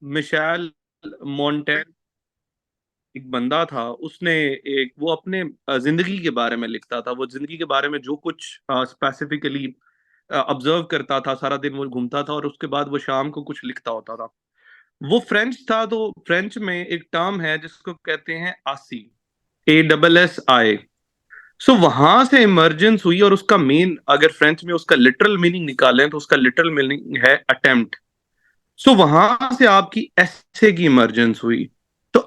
Michel mountain एक बंदा था। उसने एक वो अपने जिंदगी के बारे में लिखता था। वो जिंदगी के बारे में जो कुछ स्पेसिफिकली ऑब्जर्व करता था, सारा दिन वो घूमता था और उसके बाद वो शाम को कुछ लिखता होता था। वो फ्रेंच था, तो फ्रेंच में एक टर्म है जिसको कहते हैं आसी, ASSI। सो वहां से इमर्जेंस हुई और उसका मेन, अगर फ्रेंच में उसका लिटरल मीनिंग निकालें तो उसका लिटरल मीनिंग है अटेम्प्ट। सो वहां से आपकी एसे की इमर्जेंस हुई। तो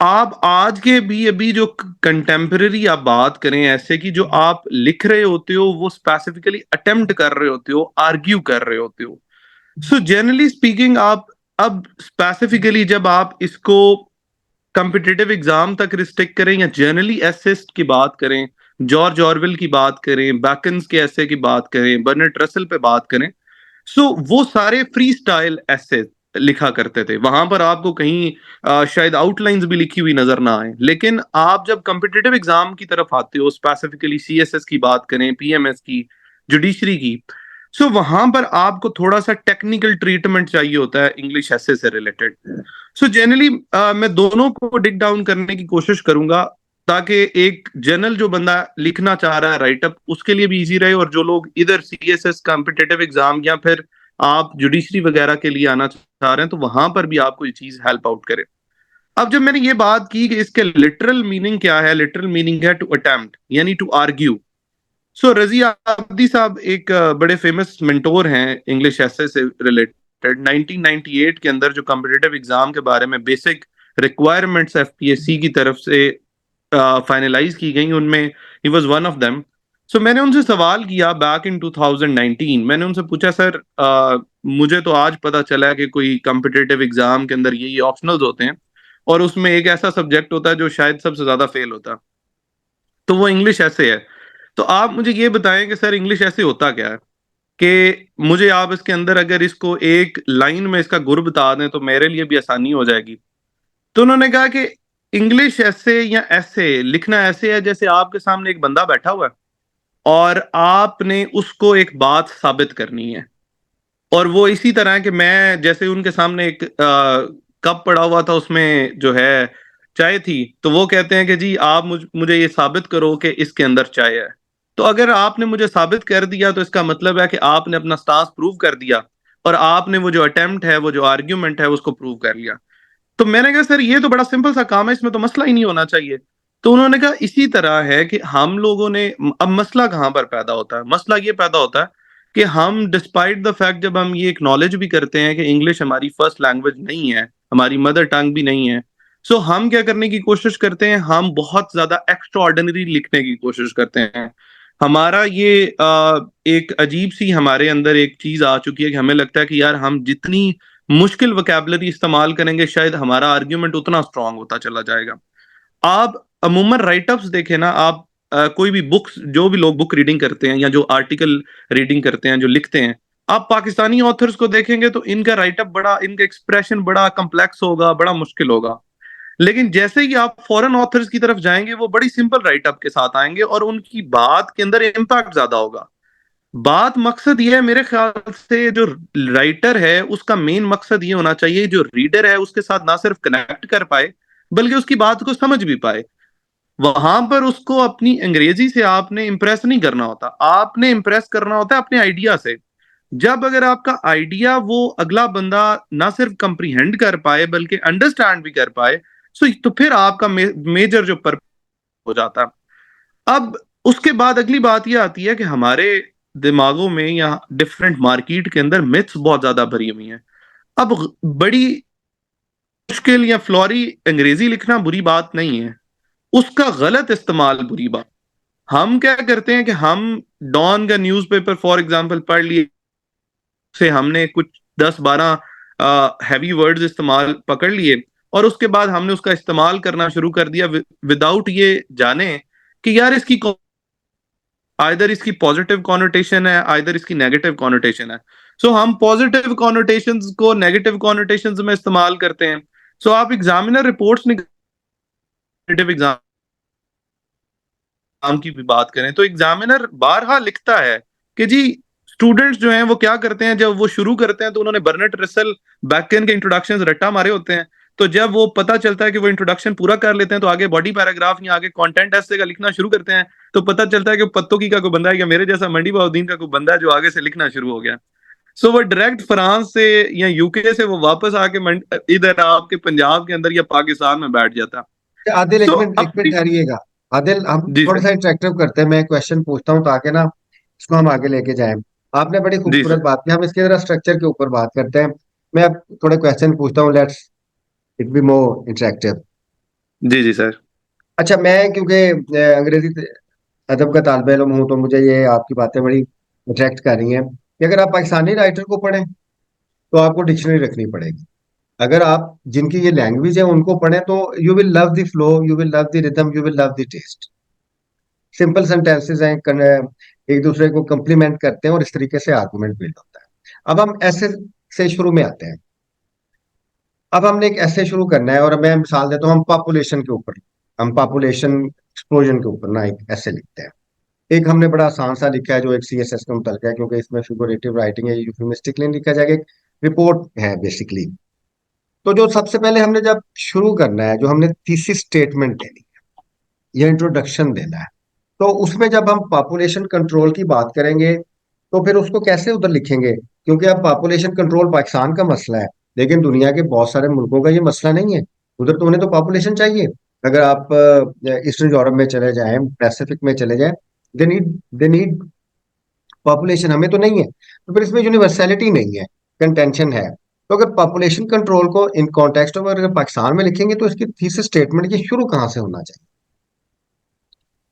आप आज के भी अभी जो कंटेम्पररी आप बात करें ऐसे की, जो आप लिख रहे होते हो वो स्पेसिफिकली अटेम्प्ट कर रहे होते हो, आर्ग्यू कर रहे होते हो। सो जनरली स्पीकिंग आप अब स्पेसिफिकली जब आप इसको कॉम्पिटिटिव एग्जाम तक रिस्ट्रिक्ट करें या जनरली एसेस्ट की बात करें, जॉर्ज ऑरवेल की बात करें, बैकन्स के ऐसे की बात करें, बर्नार्ड रसेल पे बात करें, सो वो सारे फ्री स्टाइल ऐसे लिखा करते थे। वहां पर आपको कहीं शायद आउटलाइंस भी लिखी हुई नजर ना आए। लेकिन आप जब कॉम्पिटिटिव एग्जाम की तरफ आते हो, स्पेसिफिकली CSS की बात करें, PMS की, जुडिशरी की, सो वहां पर आपको थोड़ा सा टेक्निकल ट्रीटमेंट चाहिए होता है इंग्लिश ऐसे से रिलेटेड। सो जनरली मैं दोनों को डिग डाउन करने की कोशिश करूंगा, ताकि एक जनरल जो बंदा लिखना चाह रहा है राइटअप, उसके लिए भी इजी रहे, और जो लोग इधर CSS कॉम्पिटिटिव एग्जाम या फिर आप जुडिशरी वगैरह के लिए आना चाह रहे हैं तो वहां पर भी आपको ये चीज हेल्प आउट करे। अब जब मैंने ये बात की कि इसके लिटरल मीनिंग क्या है, लिटरल मीनिंग है टू अटेम्प्ट यानी टू आर्ग्यू। सो रजी आब्दी साहब एक बड़े फेमस मेंटोर हैं इंग्लिश एसे से रिलेटेड। 1998 के अंदर जो कॉम्पिटिटिव एग्जाम के बारे में बेसिक रिक्वायरमेंट्स FPSC की तरफ से फाइनलाइज की गई, उनमें ही was one of them. So मैंने उनसे सवाल किया बैक इन 2019। मैंने उनसे पूछा, सर मुझे तो आज पता चला है कि कोई कॉम्पिटिटिव एग्जाम के अंदर ये ऑप्शनल्स होते हैं और उसमें एक ऐसा सब्जेक्ट होता है जो शायद सबसे ज्यादा फेल होता है, तो वो इंग्लिश ऐसे है। तो आप मुझे ये बताएं कि सर इंग्लिश ऐसे होता क्या है, कि मुझे आप इसके अंदर अगर इसको एक लाइन में इसका गुर बता दें तो मेरे लिए भी आसानी हो जाएगी। तो उन्होंने कहा कि इंग्लिश ऐसे या ऐसे लिखना ऐसे है जैसे आपके सामने एक बंदा बैठा हुआ है और आपने उसको एक बात साबित करनी है। और वो इसी तरह है कि मैं जैसे उनके सामने एक कप पड़ा हुआ था, उसमें जो है चाय थी, तो वो कहते हैं कि जी आप मुझे ये साबित करो कि इसके अंदर चाय है। तो अगर आपने मुझे साबित कर दिया तो इसका मतलब है कि आपने अपना स्टांस प्रूव कर दिया, और आपने वो जो अटेम्प्ट है, वो जो आर्ग्यूमेंट है, उसको प्रूव कर लिया। तो मैंने कहा सर ये तो बड़ा सिंपल सा काम है, इसमें तो मसला ही नहीं होना चाहिए। तो उन्होंने कहा इसी तरह है कि हम लोगों ने, अब मसला कहाँ पर पैदा होता है, मसला ये पैदा होता है कि हम डिस्पाइट द फैक्ट, जब हम ये एक्नॉलेज भी करते हैं कि इंग्लिश हमारी फर्स्ट लैंग्वेज नहीं है, हमारी मदर टंग भी नहीं है, सो हम क्या करने की कोशिश करते हैं, हम बहुत ज्यादा एक्स्ट्रा ऑर्डिनरी लिखने की कोशिश करते हैं। हमारा ये एक अजीब सी हमारे अंदर एक चीज आ चुकी है कि हमें लगता है कि यार हम जितनी मुश्किल वोकैबुलरी इस्तेमाल करेंगे शायद हमारा आर्ग्यूमेंट उतना स्ट्रांग होता चला जाएगा। आप अमूमन राइटअप्स देखें ना, आप कोई भी बुक्स, जो भी लोग बुक रीडिंग करते हैं या जो आर्टिकल रीडिंग करते हैं, जो लिखते हैं, आप पाकिस्तानी ऑथर्स को देखेंगे तो इनका राइटअप बड़ा, इनका एक्सप्रेशन बड़ा कम्प्लेक्स होगा, बड़ा मुश्किल होगा। लेकिन जैसे ही आप फॉरेन ऑथर्स की तरफ जाएंगे वो बड़ी सिंपल राइटअप के साथ आएंगे और उनकी बात के अंदर इम्पैक्ट ज्यादा होगा। बात मकसद ये है मेरे ख्याल से, जो राइटर है उसका मेन मकसद ये होना चाहिए जो रीडर है उसके साथ ना सिर्फ कनेक्ट कर पाए बल्कि उसकी बात को समझ भी पाए। वहां पर उसको अपनी अंग्रेजी से आपने इंप्रेस नहीं करना होता, आपने इंप्रेस करना होता है अपने आइडिया से। जब अगर आपका आइडिया वो अगला बंदा ना सिर्फ कंप्रीहेंड कर पाए बल्कि अंडरस्टैंड भी कर पाए, सो तो फिर आपका मेजर जो पर्पस हो जाता है। अब उसके बाद अगली बात ये आती है कि हमारे दिमागों में या डिफरेंट मार्केट के अंदर मिथ्स बहुत ज्यादा भरी हुई हैं। अब बड़ी मुश्किल या फ्लॉरी अंग्रेजी लिखना बुरी बात नहीं है, उसका गलत इस्तेमाल बुरी बात। हम क्या करते हैं कि हम डॉन का न्यूज़पेपर फॉर एग्जांपल पढ़ लिए, से हमने कुछ 10-12 हैवी वर्ड्स इस्तेमाल पकड़ लिए और उसके बाद हमने उसका इस्तेमाल करना शुरू कर दिया विदाउट ये जाने कि यार इसकी आइदर इसकी पॉजिटिव कॉनोटेशन है, आइदर इसकी नेगेटिव कॉनोटेशन है। सो हम पॉजिटिव कॉनोटेशंस को नेगेटिव कॉनोटेशंस में इस्तेमाल करते हैं। सो आप एग्जामिनर रिपोर्ट्स नेगेटिव एग्जाम की भी बात करें तो एग्जामिनर बारहा लिखता है कि जी स्टूडेंट्स जो हैं वो क्या करते हैं, जब वो शुरू करते हैं तो उन्होंने बर्नेट रसल बैकएंड के इंट्रोडक्शन रट्टा मारे होते हैं। तो जब वो पता चलता है कि वो इंट्रोडक्शन पूरा कर लेते हैं तो आगे बॉडी पैराग्राफ या आगे कंटेंट ऐसे का लिखना शुरू करते हैं। तो पता चलता है कि पत्तों का कोई बंदा है या मेरे जैसा मंडी बहाउद्दीन का कोई बंदा है जो आगे से लिखना शुरू हो गया। सो वो डायरेक्ट फ्रांस से या यूके से वो वापस आके इधर आपके पंजाब के अंदर या पाकिस्तान में बैठ जाता। आदिल, सो एक मिनट अपनी ठहरिएगा। आदिल, हम जी थोड़ा सर। सा इंटरेक्टिव करते हैं। मैं क्वेश्चन पूछता हूँ ताकि ना इसको हम आगे लेके जाएं। आपने बड़ी जी खूबसूरत सर। बात की, हम इसके जरा स्ट्रक्चर के ऊपर बात करते हैं। मैं अब थोड़े क्वेश्चन पूछता हूँ, let's it be more interactive. जी जी सर। अच्छा, मैं क्योंकि अंग्रेजी अदब का तालिब इल्म हूँ, तो मुझे ये आपकी बातें बड़ी अट्रैक्ट कर रही हैं कि अगर आप पाकिस्तानी राइटर को पढ़ें तो आपको डिक्शनरी रखनी पड़ेगी। अगर आप जिनकी ये लैंग्वेज है उनको पढ़ें तो you will love the flow, you will love the rhythm, you will love the taste. Simple sentences हैं, एक दूसरे को कंप्लीमेंट करते हैं और इस तरीके से आर्गुमेंट बिल्ड होता है। अब हम ऐसे से शुरू में आते हैं। अब हमने एक ऐसे शुरू करना है, और मैं मिसाल देता हूँ, हम पॉपुलेशन के ऊपर, हम पॉपुलेशन एक्सप्लोजन के ऊपर ना एक ऐसे लिखते हैं। एक हमने बड़ा आसान सा लिखा है जो एक सीएसएस का मुतलक है, क्योंकि इसमें फिगरेटिव राइटिंग है, यूफेमिस्टिक नहीं लिखा जाएगा, एक रिपोर्ट है बेसिकली। तो जो सबसे पहले हमने जब शुरू करना है, जो हमने थीसिस स्टेटमेंट देनी है या इंट्रोडक्शन देना है, तो उसमें जब हम पॉपुलेशन कंट्रोल की बात करेंगे तो फिर उसको कैसे उधर लिखेंगे? क्योंकि अब पॉपुलेशन कंट्रोल पाकिस्तान का मसला है, लेकिन दुनिया के बहुत सारे मुल्कों का ये मसला नहीं है। उधर तो उन्हें तो पॉपुलेशन चाहिए। अगर आप ईस्टर्न यूरोप में चले जाएं, पैसिफिक में चले जाएं, दे नीड पॉपुलेशन। हमें तो नहीं है, तो फिर इसमें यूनिवर्सैलिटी नहीं है, कंटेंशन है। तो अगर पॉपुलेशन कंट्रोल को इन कॉन्टेक्स्ट में अगर पाकिस्तान में लिखेंगे तो इसकी थीसिस स्टेटमेंट ये शुरू कहाँ से होना चाहिए?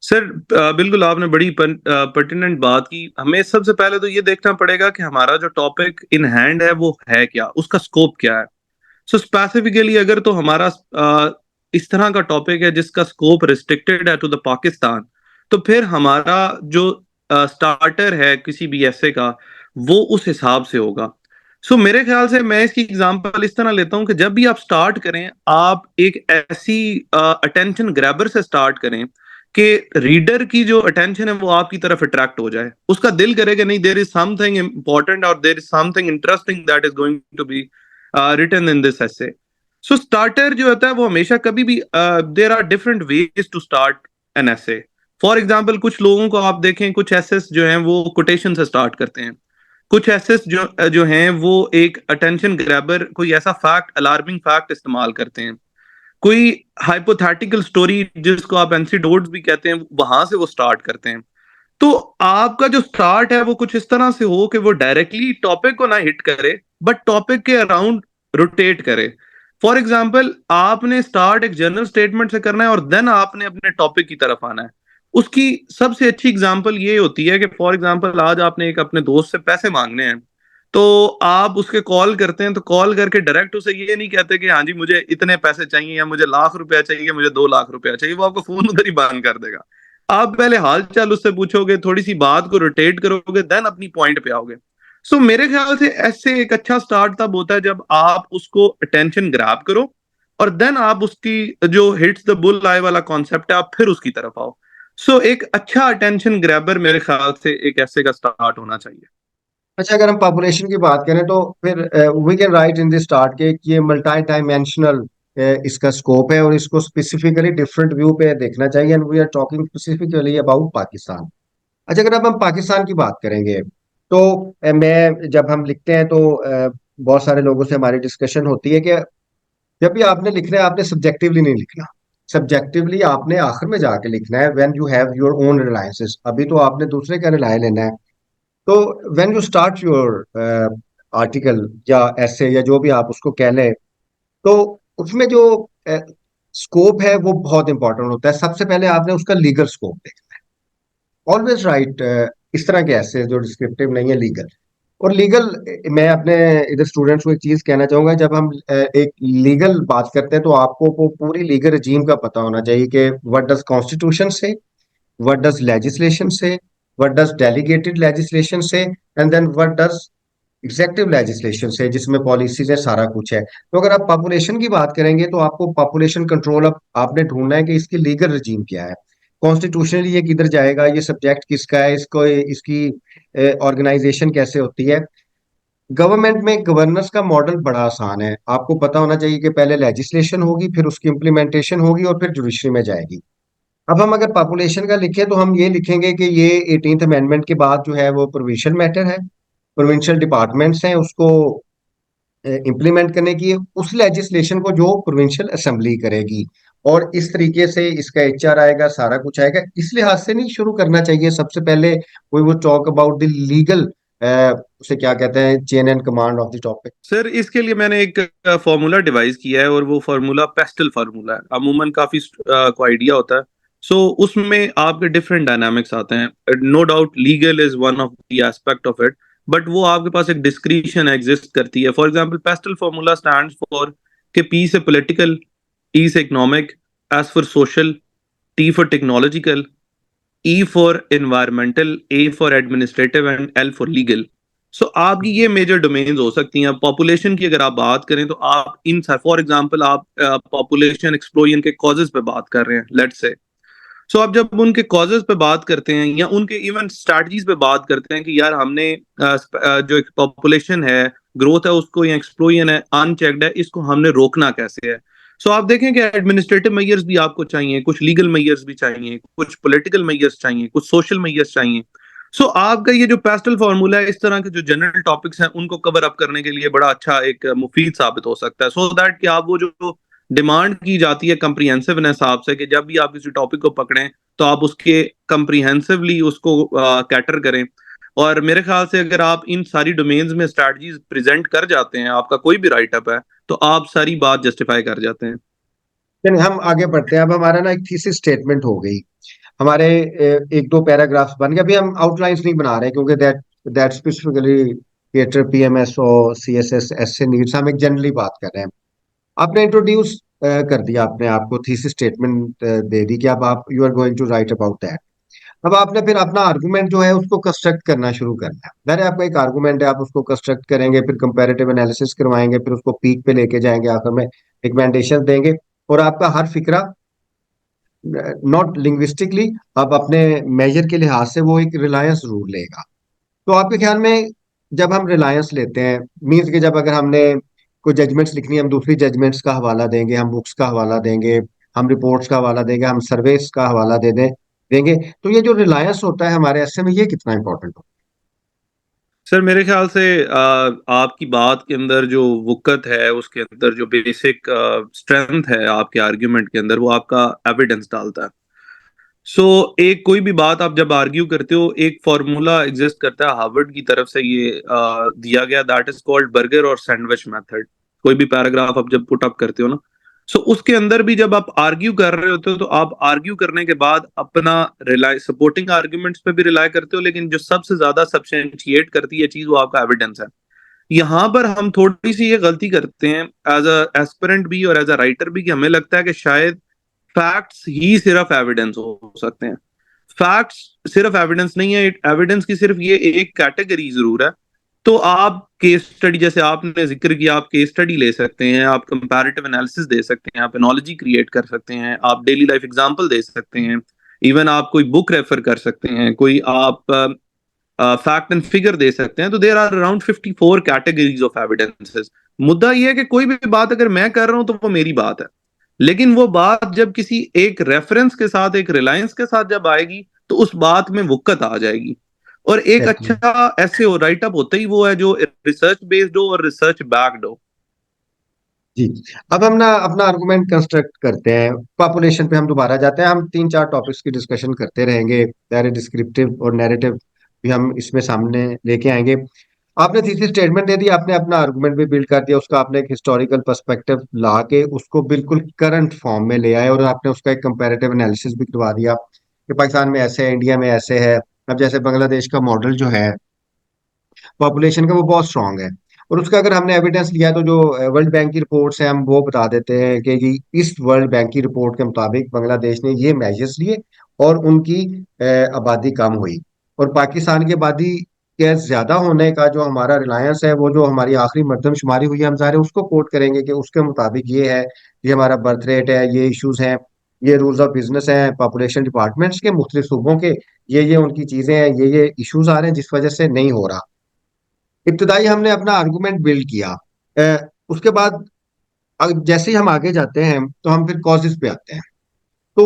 सर बिल्कुल आपने बड़ी पर्टिनेंट बात की। हमें सबसे पहले तो ये देखना पड़ेगा कि हमारा जो टॉपिक इन हैंड है वो है क्या, उसका स्कोप क्या है। सो स्पेसिफिकली अगर तो हमारा इस तरह का टॉपिक है जिसका स्कोप रिस्ट्रिक्टेड है टू द पाकिस्तान, तो फिर हमारा जो स्टार्टर है किसी भी ऐसे का वो उस हिसाब से होगा। सो मेरे ख्याल से मैं इसकी एग्जांपल इस तरह लेता हूं कि जब भी आप स्टार्ट करें आप एक ऐसी अटेंशन ग्रैबर से स्टार्ट करें कि रीडर की जो अटेंशन है वो आपकी तरफ अट्रैक्ट हो जाए, उसका दिल करे कि नहीं देयर इज समथिंग इंपॉर्टेंट और there is something interesting that is going to be written in this essay। So starter जो होता है वो हमेशा कभी भी there are different ways to start an essay। For example कुछ लोगों को आप देखें, कुछ एसेस जो हैं वो कोटेशन से स्टार्ट करते हैं। कुछ एसेस जो हैं वो एक अटेंशन ग्रैबर कोई ऐसा फैक्ट, अलार्मिंग फैक्ट इस्तेमाल करते हैं। कोई हाइपोथेटिकल स्टोरी जिसको आप एंसीडोट्स भी कहते हैं वहां से वो स्टार्ट करते हैं। तो आपका जो स्टार्ट है वो कुछ इस तरह से हो कि वो डायरेक्टली टॉपिक को ना हिट करे बट टॉपिक के अराउंड रोटेट करे। फॉर एग्जाम्पल आपने स्टार्ट एक जनरल स्टेटमेंट से करना है और देन आपने अपने टॉपिक की तरफ आना है। उसकी सबसे अच्छी एग्जाम्पल ये होती है कि फॉर एग्जाम्पल आज आपने एक अपने दोस्त से पैसे मांगने हैं, तो आप उसके कॉल करते हैं, तो कॉल करके डायरेक्ट उसे ये नहीं कहते कि हाँ जी मुझे इतने पैसे चाहिए या मुझे लाख रुपया चाहिए, मुझे 2 लाख रुपया चाहिए। वो आपको फोन उधर ही बंद कर देगा। आप पहले हाल चाल उससे पूछोगे, थोड़ी सी बात को रोटेट करोगे, देन अपनी पॉइंट पे आओगे। सो मेरे ख्याल से ऐसे एक अच्छा स्टार्ट तब होता है जब आप उसको अटेंशन ग्रैब करो और देन आप उसकी जो हिट्स द बुल आई वाला कॉन्सेप्ट है आप फिर उसकी तरफ आओ। सो एक अच्छा अटेंशन ग्रैबर मेरे ख्याल से एक ऐसे का स्टार्ट होना चाहिए। अच्छा, अगर हम पॉपुलेशन की बात करें तो फिर we can write in the start के कि ये मल्टी डायमेंशनल इसका स्कोप है, और इसको स्पेसिफिकली डिफरेंट व्यू पे देखना चाहिए, and we are talking specifically about Pakistan. अच्छा, अगर अब हम पाकिस्तान की बात करेंगे तो मैं जब हम लिखते हैं तो बहुत सारे लोगों से हमारी डिस्कशन होती है कि जब भी आपने लिखना है आपने सब्जेक्टिवली नहीं लिखना। सब्जेक्टिवली आपने आखिर में जाके लिखना है, when you have your own reliances. अभी तो आपने दूसरे का रिलाय लेना है। तो when you start your article या ऐसे या जो भी आप उसको कह लें, तो उसमें जो स्कोप है वो बहुत इंपॉर्टेंट होता है। सबसे पहले आपने उसका लीगल स्कोप देखना है। ऑलवेज राइट इस तरह के ऐसे जो डिस्क्रिप्टिव नहीं है, लीगल। और लीगल, मैं अपने इधर स्टूडेंट्स को एक चीज कहना चाहूंगा, जब हम एक लीगल बात करते हैं तो आपको वो पूरी लीगल रजीम का पता होना चाहिए कि what does constitution say, what does legislation say, what does delegated legislation say, and then what does executive legislation say, जिसमें पॉलिसीज है, सारा कुछ है। तो अगर आप पॉपुलेशन की बात करेंगे तो आपको पॉपुलेशन कंट्रोल अब आपने ढूंढना है कि इसकी लीगल रजीम क्या है। कॉन्स्टिट्यूशनली ये किधर जाएगा, ये सब्जेक्ट किसका है, इसको इसकी ऑर्गेनाइजेशन कैसे होती है। गवर्नमेंट में गवर्नेंस का मॉडल बड़ा आसान है। आपको पता होना चाहिए कि पहले लेजिस्लेशन होगी, फिर उसकी इम्प्लीमेंटेशन होगी और फिर जुडिशरी में जाएगी। अब हम अगर पॉपुलेशन का लिखें तो हम ये लिखेंगे कि ये 18th अमेंडमेंट के बाद जो है वो प्रोविंशियल मैटर है, प्रोविंशियल डिपार्टमेंट्स हैं उसको इम्प्लीमेंट करने की, उस लेजिस्लेशन को जो प्रोविंशियल असेंबली करेगी। और इस तरीके से इसका एचआर आएगा, सारा कुछ आएगा। इस लिहाज से नहीं शुरू करना चाहिए सबसे पहले, वी वो टॉक अबाउट द लीगल, उसे क्या कहते हैं, chain and command of the topic. Sir इसके लिए मैंने एक फॉर्मूला डिवाइस किया है, और वो फार्मूला पेस्टल फार्मूला है। अमूमन काफी को आइडिया होता है। सो उसमें आपके डिफरेंट डायनामिक्स आते हैं। No doubt legal is one of the aspect of it, but वो आपके पास एक डिस्क्रिशन एग्जिस्ट करती है। For example PESTEL formula stands for कि पी से पॉलिटिकल, ई से economic, S for social, T for technological, E for environmental, A for administrative and L for legal. So आपकी ये मेजर डोमेन्स हो सकती हैं। पॉपुलेशन की अगर आप बात करें तो आप इन, फॉर एग्जांपल आप पॉपुलेशन एक्सप्लोजन के कॉजेज पे बात कर रहे हैं, लेट्स से। सो आप जब उनके कॉजेज पे बात करते हैं या उनके इवन स्ट्रैटेजीज पे बात करते हैं कि यार हमने जो पॉपुलेशन है, ग्रोथ है उसको, या एक्सप्लोजन है अनचेक्ड है, इसको हमने रोकना कैसे है। सो आप देखें कि एडमिनिस्ट्रेटिव मेजर्स भी आपको चाहिए, कुछ लीगल मेजर्स भी चाहिए, कुछ पॉलिटिकल मेजर्स चाहिए, कुछ सोशल मेजर्स चाहिए। सो आपका ये जो पेस्टल फार्मूला है, इस तरह के जो जनरल टॉपिक्स हैं उनको कवर अप करने के लिए बड़ा अच्छा एक मुफीद साबित हो सकता है। सो दैट कि आप वो जो डिमांड की जाती है कंप्रीहेंसिवनेस आपसे, कि जब भी आप किसी टॉपिक को पकड़ें तो आप उसके कंप्रीहेंसिवली उसको कैटर करें। और मेरे ख्याल से अगर आप इन सारी डोमेन्स में स्ट्रैटेजीज प्रेजेंट कर जाते हैं, आपका कोई भी राइटअप है, तो आप सारी बात जस्टिफाई कर जाते हैं। लेकिन हम आगे बढ़ते हैं। अब हमारा ना एक थीसिस स्टेटमेंट हो गई, हमारे एक दो पैराग्राफ्स बन गए। अभी हम आउटलाइंस नहीं बना रहे क्योंकि that that specifically theatre, PMS और सीएसएस ऐसे नीड्स, हम एक जनरली बात कर रहे हैं। आपने इंट्रोड्यूस कर दिया अपने आप को, थीसिस स्टेटमेंट दे दी कि अब आप you are going to write about that. अब आपने फिर अपना आर्गुमेंट जो है उसको कंस्ट्रक्ट करना शुरू करना है। मैंने आपका एक आर्गुमेंट है, आप उसको कंस्ट्रक्ट करेंगे, फिर कंपैरेटिव एनालिसिस करवाएंगे, फिर उसको पीक पे लेके जाएंगे, आखिर में रिकमेंडेशन देंगे। और आपका हर फिक्रा नॉट लिंग्विस्टिकली, अब अपने मेजर के लिहाज से वो एक रिलायंस रूल लेगा। तो आपके ख्याल में जब हम रिलायंस लेते हैं, मीन्स कि जब अगर हमने कोई जजमेंट्स लिखनी है, हम दूसरी जजमेंट्स का हवाला देंगे, हम बुक्स का हवाला देंगे, हम रिपोर्ट्स का हवाला देंगे, हम सर्वेस का हवाला देंगे। तो ये जो रिलायंस होता है हमारे ऐसे में, ये कितना इंपॉर्टेंट होता सर मेरे ख्याल से आपकी बात के अंदर जो वुकत है, उसके अंदर जो बेसिक स्ट्रेंथ है आपके आर्ग्यूमेंट के अंदर, वो आपका एविडेंस डालता है। सो एक कोई भी बात आप जब आर्ग्यू करते हो, एक फॉर्मूला एग्जिस्ट करता है हार्वर्ड की तरफ से, ये दिया गया, दैट इज कॉल्ड बर्गर और सैंडविच मेथड। कोई भी पैराग्राफ आप जब पुट अप करते हो ना, सो उसके अंदर भी जब आप आर्ग्यू कर रहे होते हो, तो आप आर्ग्यू करने के बाद अपना रिलाई सपोर्टिंग आर्ग्यूमेंट्स पे भी रिलाई करते हो, लेकिन जो सबसे ज्यादा सब्सटेंशिएट करती है चीज, वो आपका एविडेंस है। यहाँ पर हम थोड़ी सी ये गलती करते हैं एज अ एस्पिरेंट भी और एज अ राइटर भी, कि हमें लगता है कि शायद फैक्ट्स ही सिर्फ एविडेंस हो सकते हैं। फैक्ट्स सिर्फ एविडेंस नहीं है। एविडेंस की सिर्फ ये एक कैटेगरी जरूर है। तो आप केस स्टडी, जैसे आपने जिक्र किया, आप केस स्टडी ले सकते हैं, आप कंपैरेटिव एनालिसिस दे सकते हैं, आप एनोलॉजी क्रिएट कर सकते हैं, आप डेली लाइफ एग्जांपल दे सकते हैं, इवन आप कोई बुक रेफर कर सकते हैं, कोई आप फैक्ट एंड फिगर दे सकते हैं। तो there are around 54 categories of evidences. मुद्दा यह है कि कोई भी बात अगर मैं कर रहा हूं तो वो मेरी बात है, लेकिन वो बात जब किसी एक रेफरेंस के साथ, एक रिलायंस के साथ जब आएगी, तो उस बात में वुक्कत आ जाएगी। और एक है। अच्छा ऐसे हो राइटअप होता ही वो है जो रिसर्च बेस्ड हो और रिसर्च बैक्ड हो। जी। अब हम ना अपना आर्गुमेंट कंस्ट्रक्ट करते हैं। पॉपुलेशन पे हम दोबारा जाते हैं, हम तीन चार टॉपिक्स की डिस्कशन करते रहेंगे, पहले डिस्क्रिप्टिव और नैरेटिव भी हम इसमें सामने लेके आएंगे। आपने तीसरी स्टेटमेंट दे दी, आपने अपना आर्गुमेंट भी बिल्ड कर दिया, उसका आपने एक हिस्टोरिकल पर्सपेक्टिव ला के उसको बिल्कुल करंट फॉर्म में ले आए, और आपने उसका एक कंपैरेटिव एनालिसिस भी करवा दिया कि पाकिस्तान में ऐसे है, इंडिया में ऐसे है। अब जैसे बांग्लादेश का मॉडल जो है पॉपुलेशन का, वो बहुत स्ट्रांग है। और उसका अगर हमने एविडेंस लिया तो जो वर्ल्ड बैंक की रिपोर्ट्स हैं, हम वो बता देते हैं कि जी इस वर्ल्ड बैंक की रिपोर्ट के मुताबिक बांग्लादेश ने ये मेजर्स लिए और उनकी आबादी कम हुई। और पाकिस्तान की आबादी के ज्यादा होने का जो हमारा रिलायंस है, वो जो हमारी आखिरी मरदमशुमारी हुई है, हम सारे उसको कोट करेंगे कि उसके मुताबिक ये है, ये हमारा बर्थ रेट है, ये इश्यूज हैं, ये रूल्स ऑफ बिजनेस हैं पॉपुलेशन डिपार्टमेंट्स के मुख्तलिफ सूबों के, ये उनकी चीजें हैं, ये इश्यूज आ रहे हैं जिस वजह से नहीं हो रहा। इब्तदाई हमने अपना आर्गुमेंट बिल्ड किया। उसके बाद जैसे ही हम आगे जाते हैं तो हम फिर कॉजेज पे आते हैं। तो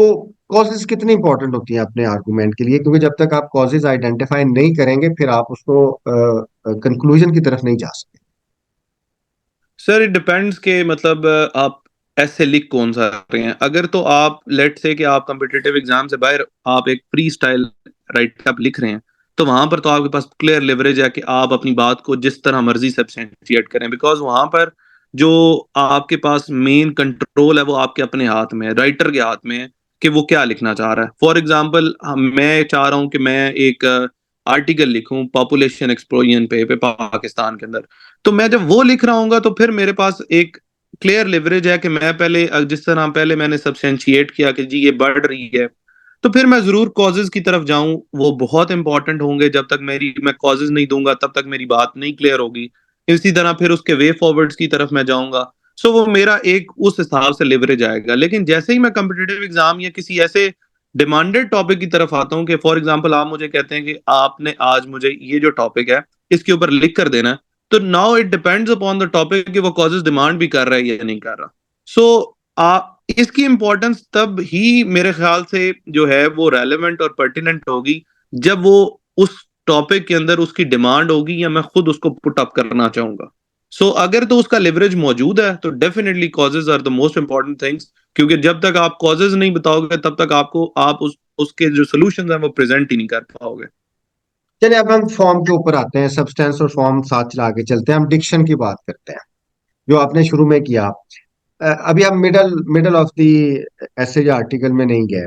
कॉजेज कितनी इंपॉर्टेंट होती हैं अपने आर्गुमेंट के लिए, क्योंकि जब तक आप कॉजेज आइडेंटिफाई नहीं करेंगे फिर आप उसको कंक्लूजन की तरफ नहीं जा सकते। सर इट डिपेंड्स के मतलब आप ऐसे लिख कौन सा रहे हैं। अगर तो आप लेट से कि आप कम्पिटिटिव एग्जाम से बाहर आप एक फ्री स्टाइल राइट अप लिख रहे हैं, तो वहां पर तो आपके पास क्लियर लिवरेज है कि आप अपनी बात को जिस तरह मर्जी सब्सटेंशिएट करें, बिकॉज वहां पर जो आपके पास मेन कंट्रोल है वो आपके अपने हाथ में है, राइटर के हाथ में है कि वो क्या लिखना चाह रहा है। फॉर एग्जाम्पल मैं चाह रहा हूँ कि मैं एक आर्टिकल लिखूं पॉपुलेशन एक्सप्लोजन पे पाकिस्तान के अंदर, तो मैं जब वो लिख रहा हूँ तो फिर मेरे पास एक क्लियर लिवरेज है कि मैं पहले जिस तरह पहले मैंने सब्सटेंशिएट किया कि जी ये बढ़ रही है, तो फिर मैं जरूर कॉजेज की तरफ जाऊं। वो बहुत इंपॉर्टेंट होंगे, जब तक मैं कॉजेज नहीं दूंगा तब तक मेरी बात नहीं क्लियर होगी। इसी तरह फिर उसके वे फॉरवर्ड्स की तरफ मैं जाऊंगा। सो वो मेरा एक उस हिसाब से लिवरेज आएगा। लेकिन जैसे ही मैं कम्पिटेटिव एग्जाम या किसी ऐसे डिमांडेड टॉपिक की तरफ आता हूँ कि फॉर एग्जाम्पल आप मुझे कहते हैं कि आपने आज मुझे ये जो टॉपिक है इसके ऊपर लिख कर देना है, तो now it depends upon the topic कि वो कॉजेज डिमांड भी कर रहा है या नहीं कर रहा। सो इसकी इंपॉर्टेंस तब ही मेरे ख्याल से जो है वो रेलेवेंट और पर्टिनेंट होगी जब वो उस टॉपिक के अंदर उसकी डिमांड होगी या मैं खुद उसको पुट अप करना चाहूंगा। अगर तो उसका लिवरेज मौजूद है तो definitely causes are the most important things, क्योंकि जब तक आप कॉजेज नहीं बताओगे तब तक आपको आप उसके जो सोल्यूशन है वो प्रेजेंट ही नहीं कर पाओगे। चलिए अब हम फॉर्म के ऊपर आते हैं, सब्सटेंस और फॉर्म साथ चला के चलते हैं, हम डिक्शन की बात करते हैं जो आपने शुरू में किया। अभी हम मिडल मिडल ऑफ द ऐसे या आर्टिकल में नहीं गए।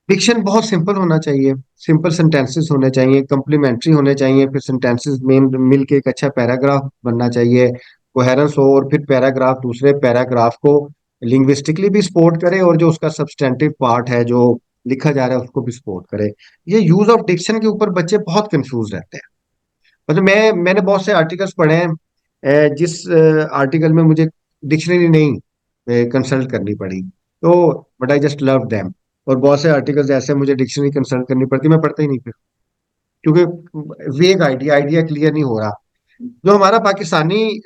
डिक्शन बहुत सिंपल होना चाहिए, सिंपल सेंटेंसेस होने चाहिए, कंप्लीमेंट्री होने चाहिए, फिर सेंटेंसेस में मिल के एक अच्छा पैराग्राफ बनना चाहिए, कोहेरेंस हो, और फिर पैराग्राफ दूसरे पैराग्राफ को लिंग्विस्टिकली भी सपोर्ट करे और जो उसका सब्सटेंटिव पार्ट है जो लिखा जा रहा है उसको भी सपोर्ट करे। ये यूज ऑफ डिक्शन के ऊपर बच्चे बहुत कंफ्यूज रहते हैं। मतलब मैंने बहुत से आर्टिकल्स पढ़े हैं जिस आर्टिकल में मुझे डिक्शनरी नहीं कंसल्ट करनी पड़ी, तो but I just love them. और बहुत से आर्टिकल्स ऐसे मुझे डिक्शनरी कंसल्ट करनी पड़ती, मैं पढ़ता ही नहीं फिर, क्योंकि वेग आइडिया आइडिया क्लियर नहीं हो रहा। जो हमारा पाकिस्तानी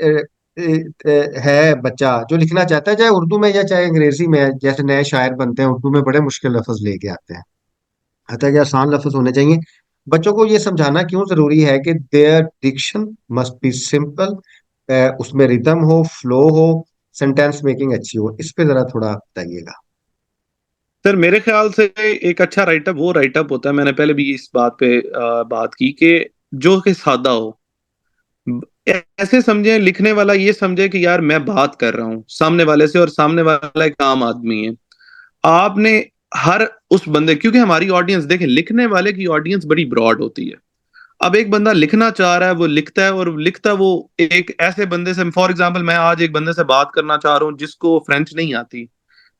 है बच्चा जो लिखना चाहता है, चाहे उर्दू में या चाहे अंग्रेजी में, जैसे नए शायर बनते हैं उर्दू में बड़े मुश्किल लफ्ज लेके आते हैं, अतः कि आसान लफ्ज होने चाहिए। बच्चों को ये समझाना क्यों जरूरी है कि there diction must be simple, उसमें रिदम हो, फ्लो हो, सेंटेंस मेकिंग अच्छी हो। इस पे जरा थोड़ा बताइएगा। सर मेरे ख्याल से एक अच्छा राइटअप वो राइटअप होता है, मैंने पहले भी इस बात पे बात की कि जो कि सादा हो। ऐसे समझे लिखने वाला ये समझे कि यार मैं बात कर रहा हूँ सामने वाले से और सामने वाला एक आम आदमी है। आपने हर उस बंदे, क्योंकि हमारी ऑडियंस देखें लिखने वाले की ऑडियंस बड़ी ब्रॉड होती है। अब एक बंदा लिखना चाह रहा है, वो लिखता है और लिखता वो एक ऐसे बंदे से, फॉर एग्जांपल मैं आज एक बंदे से बात करना चाह रहा हूँ जिसको फ्रेंच नहीं आती,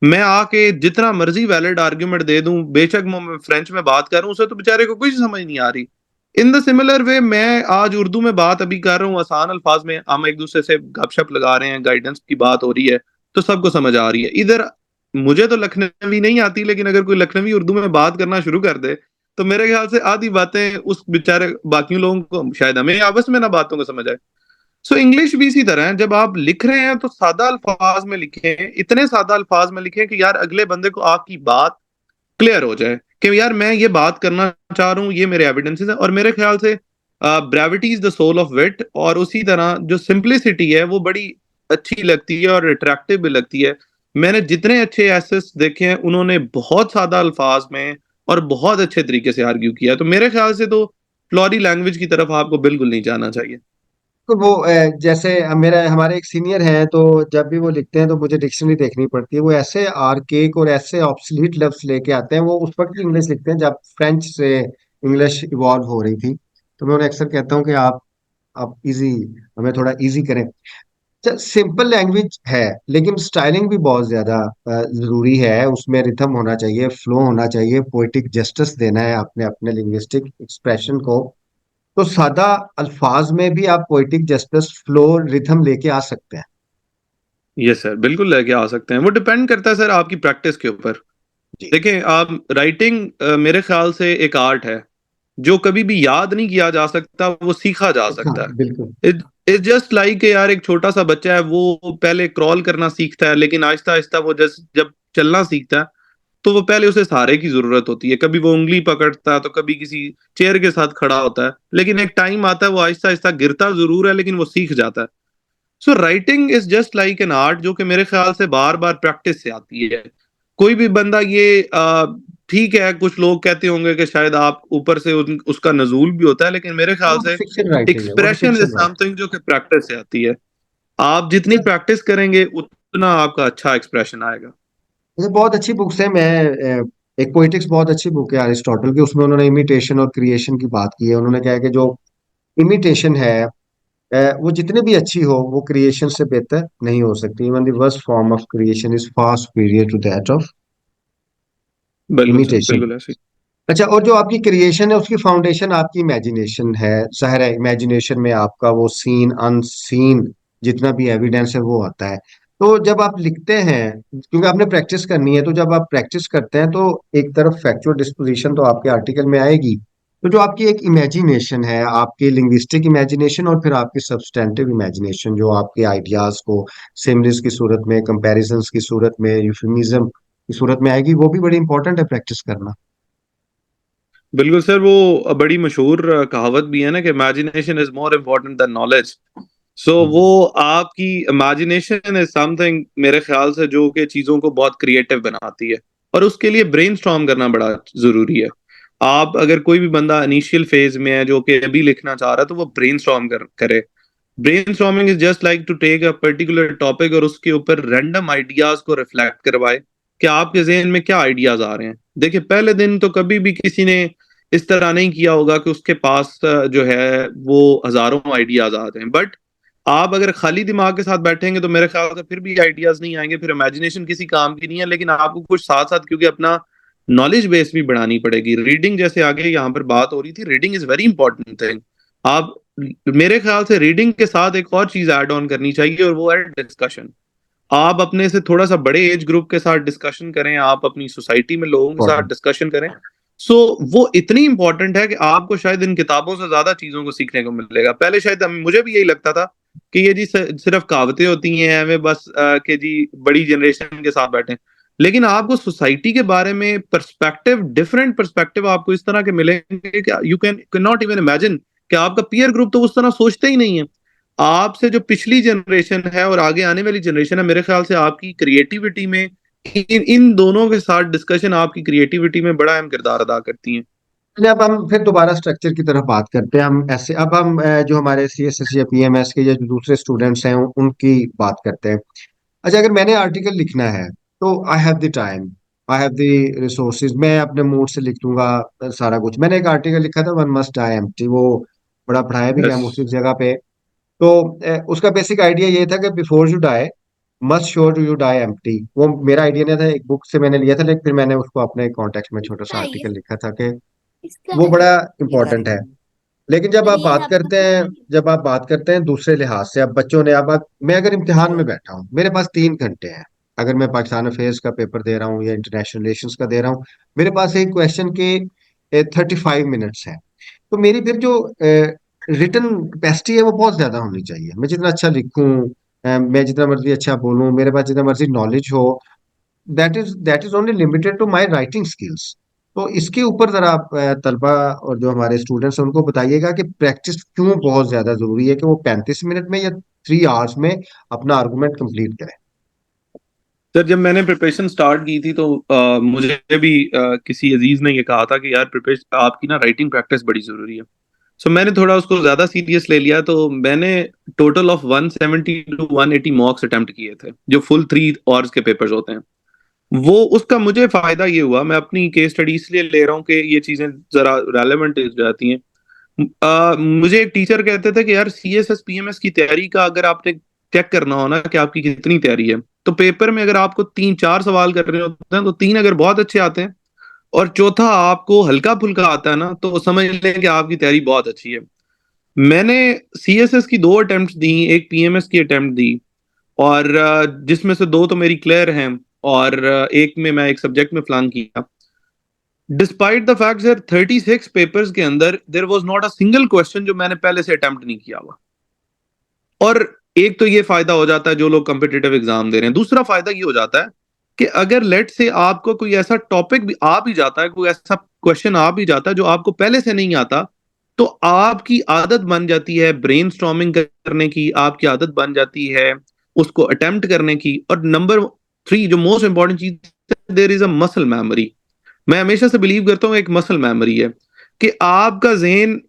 मैं आके जितना मर्जी वैलिड आर्ग्यूमेंट दे दूं, बेशक मैं फ्रेंच में बात कर रहा हूँ उसे तो बेचारे को कुछ समझ नहीं आ रही। इन द सिमिलर वे मैं आज उर्दू में बात अभी कर रहा हूँ आसान अल्फाज में, हम एक दूसरे से गपशप लगा रहे हैं, गाइडेंस की बात हो रही है, तो सबको समझ आ रही है। इधर मुझे तो लखनवी नहीं आती, लेकिन अगर कोई लखनवी उर्दू में बात करना शुरू कर दे तो मेरे ख्याल से आधी बातें उस बेचारे बाकी लोगों को, शायद हमें आपस में ना बातों को समझ आए। इंग्लिश भी इसी तरह है, जब आप लिख रहे हैं तो सादा अल्फाज में लिखें, इतने सादा अल्फाज में लिखें कि यार अगले बंदे को आपकी बात क्लियर हो जाए कि यार मैं ये बात करना चाह रहा हूँ, ये मेरे एविडेंसेस हैं। और मेरे ख्याल से brevity is the soul of wit, और उसी तरह जो सिंप्लिसिटी है वो बड़ी अच्छी लगती है और अट्रैक्टिव भी लगती है। मैंने जितने अच्छे एसेस देखे हैं उन्होंने बहुत सादा अल्फाज में और बहुत अच्छे तरीके से आर्ग्यू किया, तो मेरे ख्याल से तो फ्लॉरी लैंग्वेज की तरफ आपको बिल्कुल नहीं जाना चाहिए। तो वो जैसे मेरा हमारे एक सीनियर हैं, तो जब भी वो लिखते हैं तो मुझे डिक्शनरी देखनी पड़ती है। वो ऐसे आर्केक और ऐसे ऑब्सलीट लफ्ज लेके आते हैं, वो उस वक्त की इंग्लिश लिखते हैं जब फ्रेंच से इंग्लिश इवॉल्व हो रही थी। तो मैं उन्हें अक्सर कहता हूँ कि आप इजी, हमें थोड़ा इजी करें। सिंपल लैंग्वेज है लेकिन स्टाइलिंग भी बहुत ज्यादा जरूरी है, उसमें रिथम होना चाहिए, फ्लो होना चाहिए, पोइटिक जस्टिस देना है अपने अपने लिंग्विस्टिक एक्सप्रेशन को। तो सादा अल्फाज में भी आप पोइटिक जस्टिस, फ्लो, रिथम लेके आ सकते हैं। यस सर, बिल्कुल लेके आ सकते हैं, वो डिपेंड करता है सर आपकी प्रैक्टिस के ऊपर। जी। देखें आप, राइटिंग मेरे ख्याल से एक आर्ट है जो कभी भी याद नहीं किया जा सकता, वो सीखा जा हाँ सकता बिल्कुल। है। इट जस्ट लाइक यार, एक छोटा सा बच्चा है, वो पहले क्रॉल करना सीखता है, लेकिन आहिस्ता आहिस्ता वो जब चलना सीखता है तो वो पहले उसे सहारे की जरूरत होती है। कभी वो उंगली पकड़ता है, तो कभी किसी चेयर के साथ खड़ा होता है, लेकिन एक टाइम आता है वो आहिस्ता आहिस्ता गिरता जरूर है, लेकिन वो सीख जाता है। So writing is just like an art, जो कि मेरे ख्याल से बार बार प्रैक्टिस से आती है। कोई भी बंदा ये ठीक है, कुछ लोग कहते होंगे कि शायद आप ऊपर से उसका नजूल भी होता है, लेकिन मेरे ख्याल वो तो से फिक्शन राइटिंग है, वो तो expression is fiction writing. Something जो कि प्रैक्टिस से आती है। आप जितनी प्रैक्टिस करेंगे उतना आपका अच्छा एक्सप्रेशन आएगा। ये बहुत अच्छी बुक्स है। एक पोइटिक्स बहुत अच्छी बुक है अरिस्टोटल की, उसमें उन्होंने इमिटेशन और क्रिएशन की बात की है। उन्होंने कहा है कि जो इमिटेशन है वो जितनी भी अच्छी हो वो क्रिएशन से बेहतर नहीं हो सकती। Even the worst form of creation is far superior to that of बिल्कुल सर, इमिटेशन। बिल्कुल ऐसे अच्छा, और जो आपकी क्रिएशन है उसकी फाउंडेशन आपकी इमेजिनेशन है। जाहिर है इमेजिनेशन में आपका वो सीन अनसीन जितना भी एविडेंस है वो आता है। तो जब आप लिखते हैं, क्योंकि आपने प्रैक्टिस करनी है, तो जब आप प्रैक्टिस करते हैं तो एक तरफ फैक्चुअल डिस्पोजिशन तो आपके आर्टिकल में आएगी, तो जो आपकी एक इमेजिनेशन है, आपकी लिंग्विस्टिक इमेजिनेशन और फिर आपकी सब्सटेंटिव इमेजिनेशन, जो आपके आइडियाज को सिमरीज की सूरत में, कंपैरिजंस की सूरत में, यूफेमिज्म की सूरत में आएगी, वो भी बड़ी इंपॉर्टेंट है प्रैक्टिस करना। बिल्कुल सर, वो बड़ी मशहूर कहावत भी है ना कि imagination is more important than knowledge. So वो हम्म। आपकी इमेजिनेशन इज समथिंग मेरे ख्याल से जो कि चीजों को बहुत क्रिएटिव बनाती है, और उसके लिए ब्रेनस्टॉर्म करना बड़ा जरूरी है। आप अगर कोई भी बंदा इनिशियल फेज में है जो कि अभी लिखना चाह रहा है, तो वो ब्रेनस्टॉर्म करे। Brainstorming is just like to take a particular topic और उसके ऊपर रैंडम आइडियाज को रिफ्लेक्ट करवाए कि आपके जहन में क्या आइडियाज आ रहे हैं। देखिए, पहले दिन तो कभी भी किसी ने इस तरह नहीं किया होगा कि उसके पास जो है वो हजारों आइडियाज आ जाएं, बट आप अगर खाली दिमाग के साथ बैठेंगे तो मेरे ख्याल से फिर भी आइडियाज नहीं आएंगे, फिर इमेजिनेशन किसी काम की नहीं है। लेकिन आपको कुछ साथ साथ, क्योंकि अपना नॉलेज बेस भी बढ़ानी पड़ेगी, रीडिंग जैसे आगे यहाँ पर बात हो रही थी, reading is very important thing. आप, मेरे ख्याल से रीडिंग के साथ एक और चीज ऐड ऑन करनी चाहिए, और वो है डिस्कशन। आप अपने से थोड़ा सा बड़े एज ग्रुप के साथ डिस्कशन करें, आप अपनी सोसाइटी में लोगों के साथ इम्पोर्टेंट। डिस्कशन करें। सो वो इतनी इंपॉर्टेंट है कि आपको शायद इन किताबों से ज्यादा चीजों को सीखने को मिलेगा। पहले शायद मुझे भी यही लगता था कि ये जी सिर्फ कहावतें होती हैं हमें बस, कि जी बड़ी जनरेशन के साथ बैठे। लेकिन आपको सोसाइटी के बारे में पर्सपेक्टिव, डिफरेंट पर्सपेक्टिव आपको इस तरह के मिलेंगे कि you can not even imagine कि आपका पीयर ग्रुप तो उस तरह सोचते ही नहीं है। आपसे जो पिछली जनरेशन है और आगे आने वाली जनरेशन है, मेरे ख्याल से आपकी क्रिएटिविटी में इन दोनों के साथ डिस्कशन आपकी क्रिएटिविटी में बड़ा अहम किरदार अदा करती हैं। चलिए, अब हम फिर दोबारा स्ट्रक्चर की तरफ बात करते हैं। हम ऐसे अब हम जो हमारे CSS या PMS के या जो दूसरे स्टूडेंट्स हैं उनकी बात करते हैं। अच्छा, अगर मैंने आर्टिकल लिखना है तो I have the time, I have the resources, मैं अपने मूड से लिख दूंगा। सारा कुछ, मैंने एक आर्टिकल लिखा था, वन मस्ट डाई एम्प्टी, वो बड़ा पढ़ाया भी गया यस। मुझे उस जगह पे। तो उसका बेसिक आइडिया ये था कि before you die must sure you die empty. वो मेरा आइडिया नहीं था, एक बुक से मैंने लिया था, लेकिन फिर मैंने उसको अपने कॉन्टेक्स्ट में छोटा सा क्या है ये? आर्टिकल लिखा था कि इसका वो है बड़ा ये इंपॉर्टेंट है। कार्यक्रम। लेकिन जब और आप ये है बात आपका करते हैं, पेपर। जब आप बात करते हैं दूसरे लिहाज से, अब बच्चों ने, मैं अगर इम्तिहान में बैठा हूँ, मेरे पास 3 घंटे हैं। अगर मैं पाकिस्तान अफेयर्स का पेपर दे रहा हूँ या इंटरनेशनल रिलेशंस का दे रहा हूँ, मेरे पास एक क्वेश्चन के 35 मिनट्स है। तो मेरी फिर जो रिटर्न कैपेसिटी है वो बहुत ज्यादा होनी चाहिए। मैं जितना अच्छा लिखूं, मैं जितना मर्जी अच्छा बोलूं, मेरे पास जितना मर्जी नॉलेज हो, that is only limited to my writing skills. तो इसके ऊपर जरा आप तलबा और जो हमारे स्टूडेंट्स हैं उनको बताइएगा कि प्रैक्टिस क्यों बहुत ज्यादा जरूरी है, कि वो 35 मिनट में या 3 आवर्स में अपना आर्गुमेंट कंप्लीट करें। सर, जब मैंने प्रिपरेशन स्टार्ट की थी तो मुझे भी किसी अजीज ने ये कहा था कि यार प्रिपरेशन आपकी ना राइटिंग प्रैक्टिस बड़ी जरूरी है। सो मैंने थोड़ा उसको ज्यादा सीरियस ले लिया, तो मैंने total of 170 to 180 mocks attempt किए थे, जो फुल 3 आवर्स के पेपर्स होते हैं। वो उसका मुझे फायदा ये हुआ, मैं अपनी केस स्टडी इसलिए ले रहा हूँ कि ये चीजें जरा रेलेवेंट हो जाती हैं। मुझे एक टीचर कहते थे कि यार CSS PMS की तैयारी का अगर आपने चेक करना हो ना कि आपकी कितनी तैयारी है, तो पेपर में अगर आपको 3 4 सवाल कर रहे होते हैं तो 3 अगर बहुत अच्छे आते हैं और चौथा आपको हल्का फुल्का आता है ना, तो समझ लें कि आपकी तैयारी बहुत अच्छी है। मैंने CSS की 2 अटेम्प्ट दी, एक PMS की अटेम्प्ट दी, और जिसमें से 2 तो मेरी क्लियर हैं, और एक में मैं एक सब्जेक्ट में फ्लांक किया। Despite the fact sir 36 papers के अंदर there was not a single question जो मैंने पहले से अटेम्प्ट नहीं किया हुआ। और एक तो ये फायदा हो जाता है जो लोग कॉम्पिटिटिव एग्जाम दे रहे हैं। दूसरा फायदा ये हो जाता है कि अगर लेट से आपको कोई ऐसा टॉपिक भी आ भी जाता है, कोई ऐसा क्वेश्चन आ भी जाता है जो आपको पहले से नहीं आता, तो आपकी आदत बन जाती है ब्रेनस्टॉर्मिंग करने की, आपकी आदत बन जाती है उसको अटेम्प्ट करने की। और नंबर 3 जो मोस्ट इंपॉर्टेंट चीज, there is a muscle memory. मैं हमेशा से बिलीव करता हूँ एक मसल मेमोरी है कि आपका जहन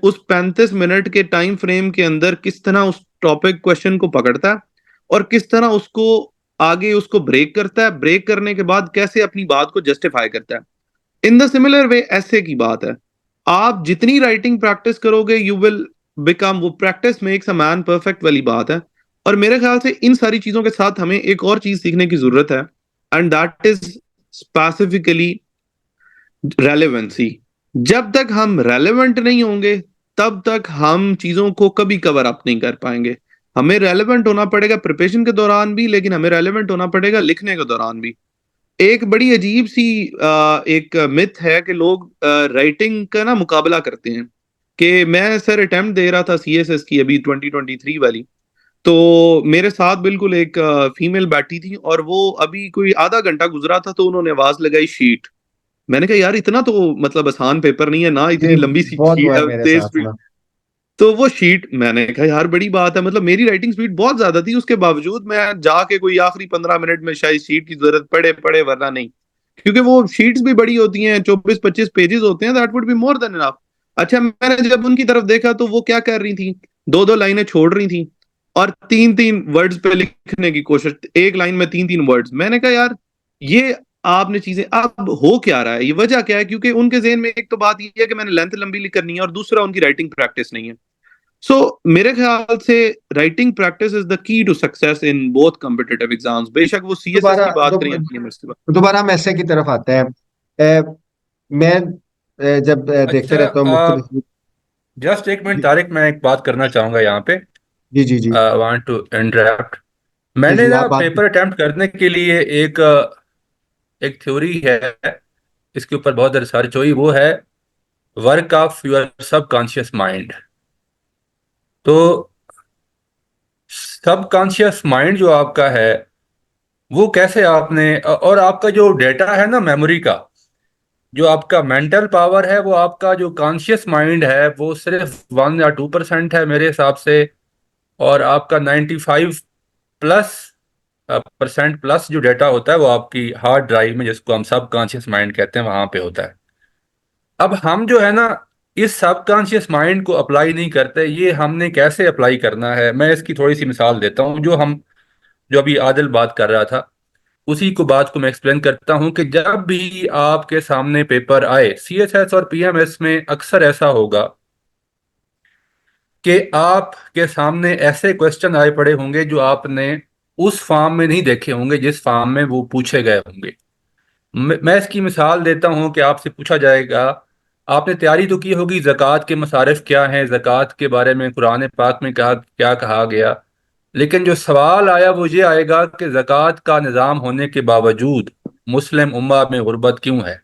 उस 35 मिनट के टाइम फ्रेम के अंदर किस तरह उस टॉपिक क्वेश्चन को पकड़ता है और किस तरह उसको आगे उसको ब्रेक करता है, ब्रेक करने के बाद कैसे अपनी बात को जस्टिफाई करता है। इन द सिमिलर वे ऐसे की बात है, आप जितनी राइटिंग प्रैक्टिस करोगे यू विल बिकम, वो practice makes a man perfect वाली बात है। और मेरे ख्याल से इन सारी चीजों के साथ हमें एक और चीज सीखने की जरूरत है, and that is specifically relevancy. जब तक हम रेलेवेंट नहीं होंगे तब तक हम चीजों को कभी कवर अप नहीं कर पाएंगे। हमें रेलेवेंट होना पड़ेगा प्रिपरेशन के दौरान भी, लेकिन हमें रेलेवेंट होना पड़ेगा लिखने के दौरान भी। एक बड़ी अजीब सी एक मिथ है कि लोग राइटिंग का ना मुकाबला करते हैं। कि मैं सर अटेम्प्ट दे रहा था सीएसएस की अभी 2023 वाली, तो मेरे साथ बिल्कुल एक फीमेल बैठी थी और वो अभी कोई आधा घंटा गुजरा था तो उन्होंने आवाज लगाई शीट। मैंने कहा यार इतना तो मतलब आसान पेपर नहीं है ना, ये इतनी लंबी सी बहुत हुआ है मेरे तेज साथ स्पीड। ना। तो वो शीट, मैंने कहा यार बड़ी बात है, मतलब मेरी राइटिंग स्पीड बहुत ज्यादा थी, उसके बावजूद मैं जाके कोई आखिरी 15 मिनट में शायद शीट की जरूरत पड़े पड़े वरना नहीं, क्योंकि वो शीट्स भी बड़ी होती हैं, 24-25 पेजेस होते हैं, that would be more than enough. अच्छा मैंने जब उनकी तरफ देखा तो वो क्या कर रही थी, दो दो लाइनें छोड़ रही थी और तीन तीन वर्ड्स पे लिखने की कोशिश, एक लाइन में तीन तीन वर्ड्स। मैंने कहा यार ये आपने चीजें, अब हो क्या रहा है, ये वजह क्या है? क्योंकि उनके जहन में एक तो बात ये है कि मैंने लेंथ लंबी करनी है और दूसरा उनकी राइटिंग प्रैक्टिस नहीं है। सो मेरे ख्याल से writing practice is the key to success in both competitive exams, बेशक वो सीएसएस दोबारा की बात दो, करें या पीएमएस की बात। दोबारा हम ऐसे की तरफ आते हैं। मैं जब देखते अच्छा, रहता हूँ मुख्तलिफ। जस्ट एक मिनट जी तारिक, मैं एक बात करना चाहूंगा यहाँ पे। जी जी जी वांट टू इंटरप्ट। जी मैंने जी, ना आप बात। पेपर अटेम्प्ट करने के लिए एक एक थ्योरी है, इसके ऊपर बहुत रिसर्च हुई, वो है work of your subconscious mind. तो सबकॉन्शियस माइंड जो आपका है, वो कैसे आपने और आपका जो डेटा है ना मेमोरी का, जो आपका मेंटल पावर है, वो आपका जो कॉन्शियस माइंड है वो सिर्फ 1 या 2% है मेरे हिसाब से। और आपका 95+% जो डेटा होता है वो आपकी हार्ड ड्राइव में, जिसको हम सब कॉन्शियस माइंड कहते हैं, वहां पे होता है। अब हम जो है ना, इस सबकॉन्शियस माइंड को अप्लाई नहीं करते। ये हमने कैसे अप्लाई करना है, मैं इसकी थोड़ी सी मिसाल देता हूँ। जो अभी आदिल बात कर रहा था, उसी को बात को मैं एक्सप्लेन करता हूँ कि जब भी आपके सामने पेपर आए सीएसएस और पीएमएस में, अक्सर ऐसा होगा कि आपके सामने ऐसे क्वेश्चन आए पड़े होंगे जो आपने उस फॉर्म में नहीं देखे होंगे जिस फॉर्म में वो पूछे गए होंगे। मैं इसकी मिसाल देता हूं कि आपसे पूछा जाएगा, आपने तैयारी तो की होगी ज़कात के मसारिफ क्या हैं, ज़कात के बारे में कुरान पाक में कहा क्या कहा गया, लेकिन जो सवाल आया वो ये आएगा कि ज़कात का निज़ाम होने के बावजूद मुस्लिम उम्मा में गुर्बत क्यों है।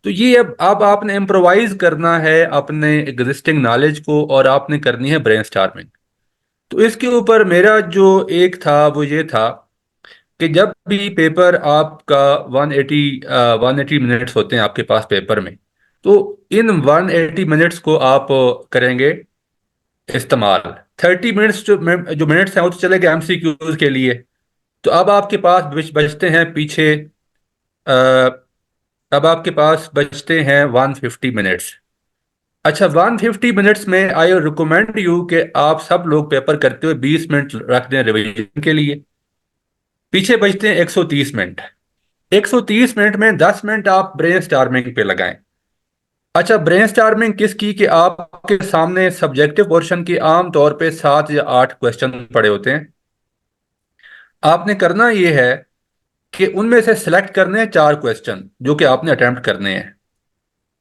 तो ये अब आपने इम्प्रोवाइज करना है अपने एग्जिस्टिंग नॉलेज को, और आपने करनी है ब्रेनस्टॉर्मिंग। तो इसके ऊपर मेरा जो एक था वो ये था कि जब भी पेपर आपका 180 मिनट्स होते हैं आपके पास पेपर में, तो इन 180 मिनट्स को आप करेंगे इस्तेमाल। 30 मिनट्स जो मिनट्स हैं वो तो चले गए एमसीक्यूज के लिए। तो अब आपके पास बचते हैं पीछे, अ, अब आपके पास बचते हैं 150 मिनट्स। अच्छा, 150 मिनट्स में आई रिकमेंड यू कि आप सब लोग पेपर करते हुए 20 मिनट रख दें रिवीजन के लिए। पीछे बचते हैं 130 मिनट। 130 मिनट में 10 मिनट आप ब्रेन स्टार्मिंग पे लगाएं। अच्छा, ब्रेन स्टार्मिंग किसकी? कि आपके सामने सब्जेक्टिव पोर्शन की आम तौर पे 7 या 8 क्वेश्चन पड़े होते हैं। आपने करना यह है कि उनमें से सिलेक्ट करने हैं 4 क्वेश्चन जो कि आपने अटेम्प्ट करने हैं,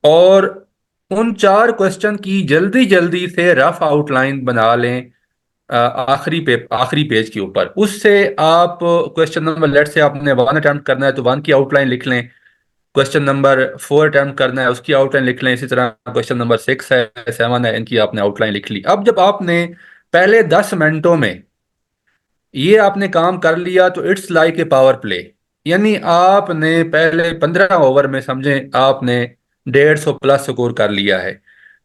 और उन 4 क्वेश्चन की जल्दी जल्दी से रफ आउटलाइन बना लें। आखिरी पेज के ऊपर, उससे आप क्वेश्चन नंबर, लेट से आपने 1 अटेम्प्ट करना है तो 1 की आउटलाइन लिख लें। क्वेश्चन नंबर 4 अटेम्प्ट करना है, उसकी आउटलाइन लिख लें। इसी तरह क्वेश्चन नंबर 6 है, 7 है, इनकी आपने आउटलाइन लिख ली। अब जब आपने पहले 10 मिनटों में ये आपने काम कर लिया तो it's like a power play. यानी आपने पहले 15 ओवर में, समझें, आपने 150 प्लस स्कोर कर लिया है।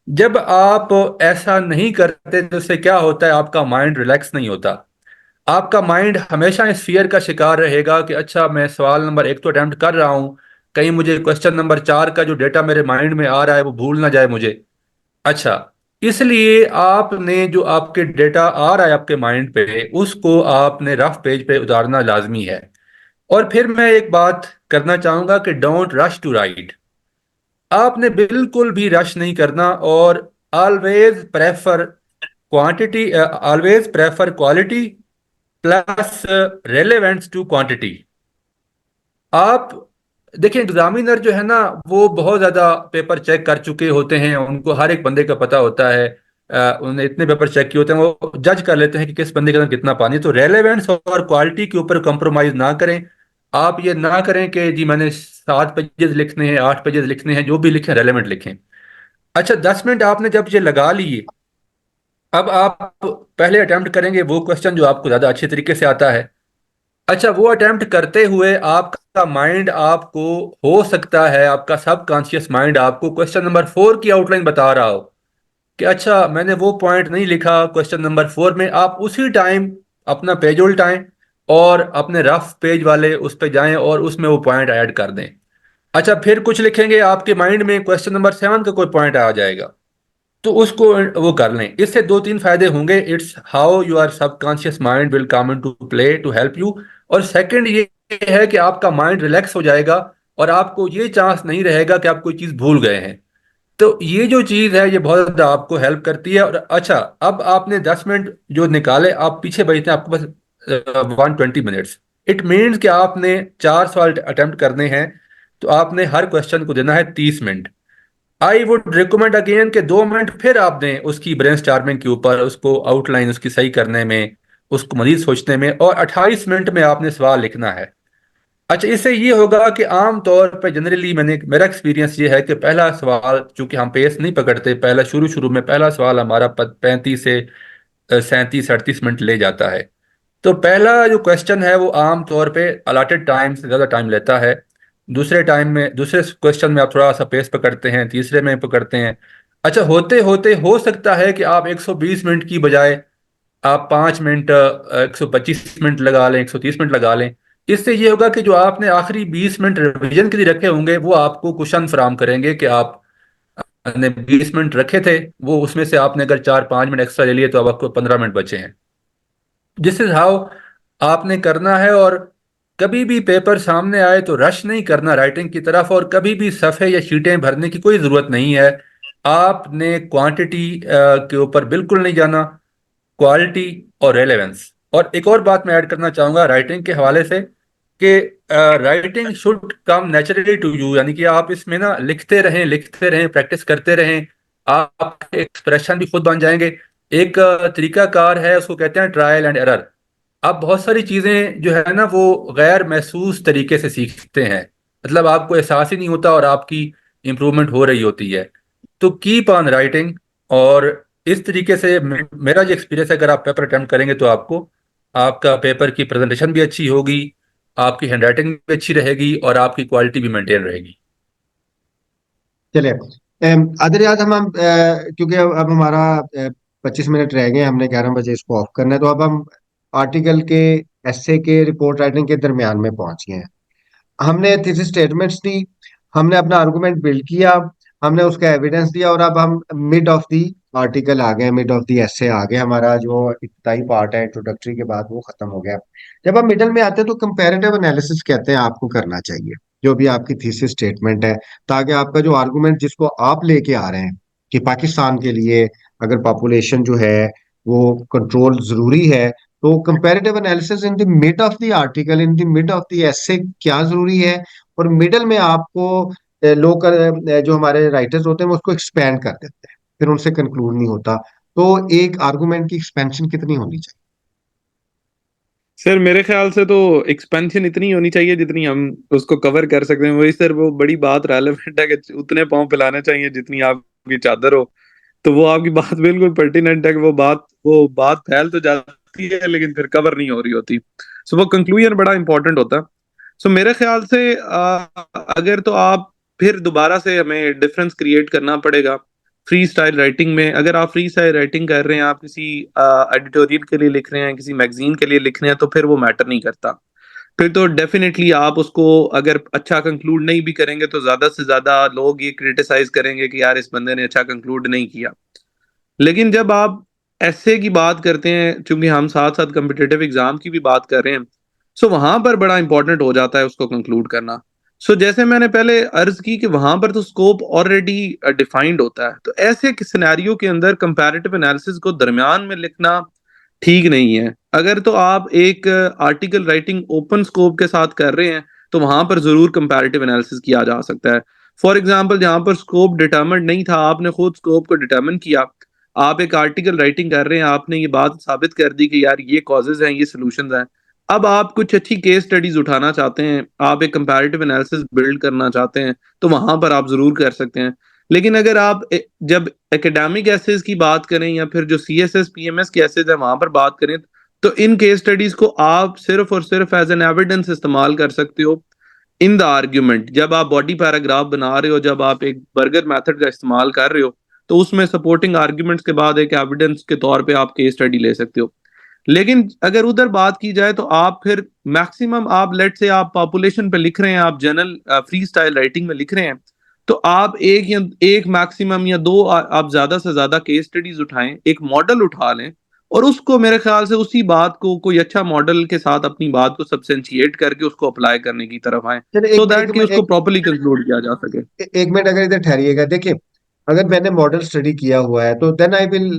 जब आप ऐसा नहीं करते तो उससे क्या होता है, आपका माइंड रिलैक्स नहीं होता। आपका माइंड हमेशा इस फियर का शिकार रहेगा कि अच्छा, मैं सवाल नंबर 1 तो अटेम्प्ट कर रहा हूं, कहीं मुझे क्वेश्चन नंबर 4 का जो डेटा मेरे माइंड में आ रहा है वो भूल ना जाए मुझे। अच्छा, इसलिए आपने जो आपके डेटा आ रहा है आपके माइंड पे, उसको आपने रफ पेज पे उतारना लाजमी है। और फिर मैं एक बात करना चाहूंगा कि डोंट रश टू राइट। आपने बिल्कुल भी रश नहीं करना, और always prefer quantity, always prefer quality plus relevance to quantity. आप देखिए, एग्जामिनर जो है ना, वो बहुत ज्यादा पेपर चेक कर चुके होते हैं, उनको हर एक बंदे का पता होता है। उन्हें इतने पेपर चेक किए होते हैं, वो जज कर लेते हैं कि किस बंदे के अंदर कितना पानी है। तो रेलेवेंस और क्वालिटी के ऊपर कंप्रोमाइज ना करें। आप ये ना करें कि जी मैंने 7 पेजेस लिखने हैं, 8 पेजेस लिखने हैं, जो भी लिखें रेलेवेंट लिखें। अच्छा, 10 मिनट आपने जब ये लगा लिए, अब आप पहले अटेम्प्ट करेंगे वो क्वेश्चन जो आपको ज्यादा अच्छे तरीके से आता है। अच्छा, वो अटेम्प्ट करते हुए आपका माइंड आपको, हो सकता है आपका सबकॉन्शियस माइंड आपको क्वेश्चन नंबर 4 की आउटलाइन बता रहा हो कि अच्छा, मैंने वो पॉइंट नहीं लिखा क्वेश्चन नंबर 4 में। आप उसी टाइम अपना पेज उल्टाएं और अपने रफ पेज वाले उस पे जाएं और उसमें वो पॉइंट ऐड कर दें। अच्छा, फिर कुछ लिखेंगे, आपके माइंड में क्वेश्चन नंबर 7 का कोई पॉइंट आ जाएगा, तो उसको वो कर लें। इससे 2-3 फायदे होंगे। It's how your subconscious mind will come in to play to help you. और सेकंड ये है कि आपका माइंड रिलैक्स हो जाएगा और आपको ये चांस नहीं रहेगा कि आप कोई चीज़ भूल गए हैं। तो ये जो चीज़ है ये बहुत ज़्यादा आपको हेल्प करती है। और अच्छा, अब आपने 10 मिनट जो निकाले, आप पीछे बचते हैं आपके पास 120 मिनट्स। इट मीन्स कि आपने 4 सवाल अटेम्प्ट करने हैं, तो आपने हर क्वेश्चन को देना है 30 minute. I would recommend again कि 2 मिनट फिर आप दें उसकी ब्रेन स्टार्मिंग के ऊपर, उसको आउटलाइन उसकी सही करने में, उसको मजीद सोचने में, और 28 मिनट में आपने सवाल लिखना है। अच्छा, इससे ये होगा कि आम तौर पे जनरली मेरा एक्सपीरियंस ये है कि पहला सवाल, चूंकि हम पेस नहीं पकड़ते, पहला शुरू शुरू में पहला सवाल हमारा 35 से 37-38 मिनट ले जाता है। तो पहला जो क्वेश्चन है वो आम तौर पे अलॉटेड टाइम से ज़्यादा टाइम लेता है। दूसरे क्वेश्चन में आप थोड़ा सा पेस पकड़ते हैं, तीसरे में पकड़ते हैं। अच्छा, होते होते हो सकता है कि आप 120 मिनट की बजाय आप 5 मिनट, 125 मिनट लगा लें, 130 मिनट लगा लें। इससे ये होगा कि जो आपने आखिरी 20 मिनट रिवीजन के लिए रखे होंगे वो आपको कुशन फराम करेंगे कि आपने 20 मिनट रखे थे, वो उसमें से आपने अगर 4-5 मिनट एक्स्ट्रा ले लिए तो अब आपको 15 मिनट बचे हैं। दिस इज हाउ आपने करना है। और कभी भी पेपर सामने आए तो रश नहीं करना राइटिंग की तरफ, और कभी भी सफ़े या शीटें भरने की कोई ज़रूरत नहीं है। आपने क्वांटिटी के ऊपर बिल्कुल नहीं जाना, क्वालिटी और रेलेवेंस। और एक और बात मैं ऐड करना चाहूँगा राइटिंग के हवाले से कि writing should come naturally to you. यानी कि आप इसमें ना लिखते रहें, प्रैक्टिस करते रहें, आपके एक्सप्रेशन भी खुद बन जाएंगे। एक तरीकाकार है, उसको कहते हैं ट्रायल एंड एरर। आप बहुत सारी चीज़ें जो है ना वो गैर महसूस तरीके से सीखते हैं, मतलब आपको एहसास ही नहीं होता और आपकी इम्प्रूवमेंट हो रही होती है। तो कीप ऑन राइटिंग। और इस तरीके से मेरा जो एक्सपीरियंस है, अगर आप पेपर अटेम्प्ट करेंगे तो आपको आपका पेपर की प्रेजेंटेशन भी अच्छी होगी, आपकी हैंडराइटिंग भी अच्छी रहेगी, और आपकी क्वालिटी भी मेंटेन रहेगी। चलिए, अदरियाज क्योंकि अब हमारा 25 मिनट रह गए, हमने 11 बजे इसको ऑफ करना है, तो अब हम आर्टिकल के, एस्से के, रिपोर्ट राइटिंग के दरमियान में पहुंच गए हैं। हमने थीसिस स्टेटमेंट्स दी, हमने अपना आर्गुमेंट बिल्ड किया, हमने उसका एविडेंस दिया, और अब हम मिड ऑफ द आर्टिकल आ गए, मिड ऑफ द एसे आ गए। हमारा जो इब्तिदाई पार्ट है इंट्रोडक्टरी के बाद वो खत्म हो गया। जब हम मिडल में आते हैं तो कंपैरेटिव एनालिसिस कहते हैं आपको करना चाहिए, जो भी आपकी थीसिस स्टेटमेंट है, ताकि आपका जो आर्गुमेंट जिसको आप लेके आ रहे हैं कि पाकिस्तान के लिए अगर पॉपुलेशन जो है वो कंट्रोल जरूरी है, तो comparative analysis in the mid of the article, in the mid of the essay क्या जरूरी है। और मिडल में आपको लोग जो हमारे राइटर्स होते हैं वो उसको एक्सपेंड कर देते हैं, फिर उनसे कंक्लूड नहीं होता। तो एक आर्गुमेंट की एक्सपेंशन कितनी होनी चाहिए? सर मेरे ख्याल से तो एक्सपेंशन इतनी होनी चाहिए जितनी हम उसको कवर कर सकते हैं। वही सर वो बड़ी बात रेलेवेंट है कि उतने पाँव फैलाने चाहिए जितनी आपकी चादर हो। तो वो आपकी बात बिल्कुल पर्टिनेंट है कि वो बात फैल तो जाती है लेकिन फिर कवर नहीं हो रही होती। सो वो कंक्लूजन बड़ा इंपॉर्टेंट होता है। सो मेरे ख्याल से अगर तो आप फिर दोबारा से हमें डिफरेंस क्रिएट करना पड़ेगा फ्री स्टाइल राइटिंग में। अगर आप फ्री स्टाइल राइटिंग कर रहे हैं, आप किसी एडिटोरियल के लिए लिख रहे हैं, किसी मैगजीन के लिए लिख रहे हैं, तो फिर वो मैटर नहीं करता। फिर तो डेफिनेटली आप उसको अगर अच्छा कंक्लूड नहीं भी करेंगे तो ज्यादा से ज्यादा लोग ये क्रिटिसाइज करेंगे कि यार इस बंदे ने अच्छा कंक्लूड नहीं किया। लेकिन जब आप ऐसे की बात करते हैं, चूंकि हम साथ साथ कम्पिटेटिव एग्जाम की भी बात कर रहे हैं, सो वहां पर बड़ा इंपॉर्टेंट हो जाता है उसको कंक्लूड करना। सो जैसे मैंने पहले अर्ज की कि वहां पर तो स्कोप ऑलरेडी डिफाइंड होता है, तो ऐसे सिनेरियो के अंदर कंपैरेटिव एनालिसिस को दरमियान में लिखना ठीक नहीं है। अगर तो आप एक आर्टिकल राइटिंग ओपन स्कोप के साथ कर रहे हैं तो वहां पर जरूर कंपैरेटिव एनालिसिस किया जा सकता है। फॉर एग्जाम्पल जहां पर स्कोप डिटर्मिन्ड नहीं था, आपने खुद स्कोप को डिटर्मिन किया, आप एक आर्टिकल राइटिंग कर रहे हैं, आपने ये बात साबित कर दी कि यार ये कॉजेज हैं, ये सोल्यूशंस हैं। अब आप कुछ अच्छी केस स्टडीज उठाना चाहते हैं, आप एक कंपैरेटिव एनालिसिस बिल्ड करना चाहते हैं, तो वहां पर आप जरूर कर सकते हैं। लेकिन अगर आप जब एकेडमिक एसेज की बात करें या फिर जो CSS PMS के एसेज है वहां पर बात करें, तो इन केस स्टडीज को आप सिर्फ और सिर्फ एज एन एविडेंस इस्तेमाल कर सकते हो इन द आर्ग्यूमेंट। जब आप बॉडी पैराग्राफ बना रहे हो, जब आप एक बर्गर मेथड का इस्तेमाल कर रहे हो, तो उसमें सपोर्टिंग आर्ग्यूमेंट्स के बाद एक एविडेंस के तौर पे आप केस स्टडी ले सकते हो। लेकिन अगर उधर बात की जाए तो आप फिर मैक्सिमम आप लेट से आप पॉपुलेशन पे लिख रहे हैं, आप जनरल फ्री स्टाइल राइटिंग में लिख रहे हैं, तो आप एक मैक्सिमम या दो आप ज्यादा से ज्यादा केस स्टडीज उठाएं, एक मॉडल उठा लें, और उसको मेरे ख्याल से उसी बात को कोई अच्छा मॉडल के साथ अपनी बात को सब्सटेंशिएट करके उसको अप्लाई करने की तरफ आए, चलिए सो एक एक दैट कि मिनट उसको प्रॉपरली कंक्लूड किया जा सके। एक मिनट अगर इधर ठहरिएगा। देखिए, अगर मैंने मॉडल स्टडी किया हुआ है तो then I will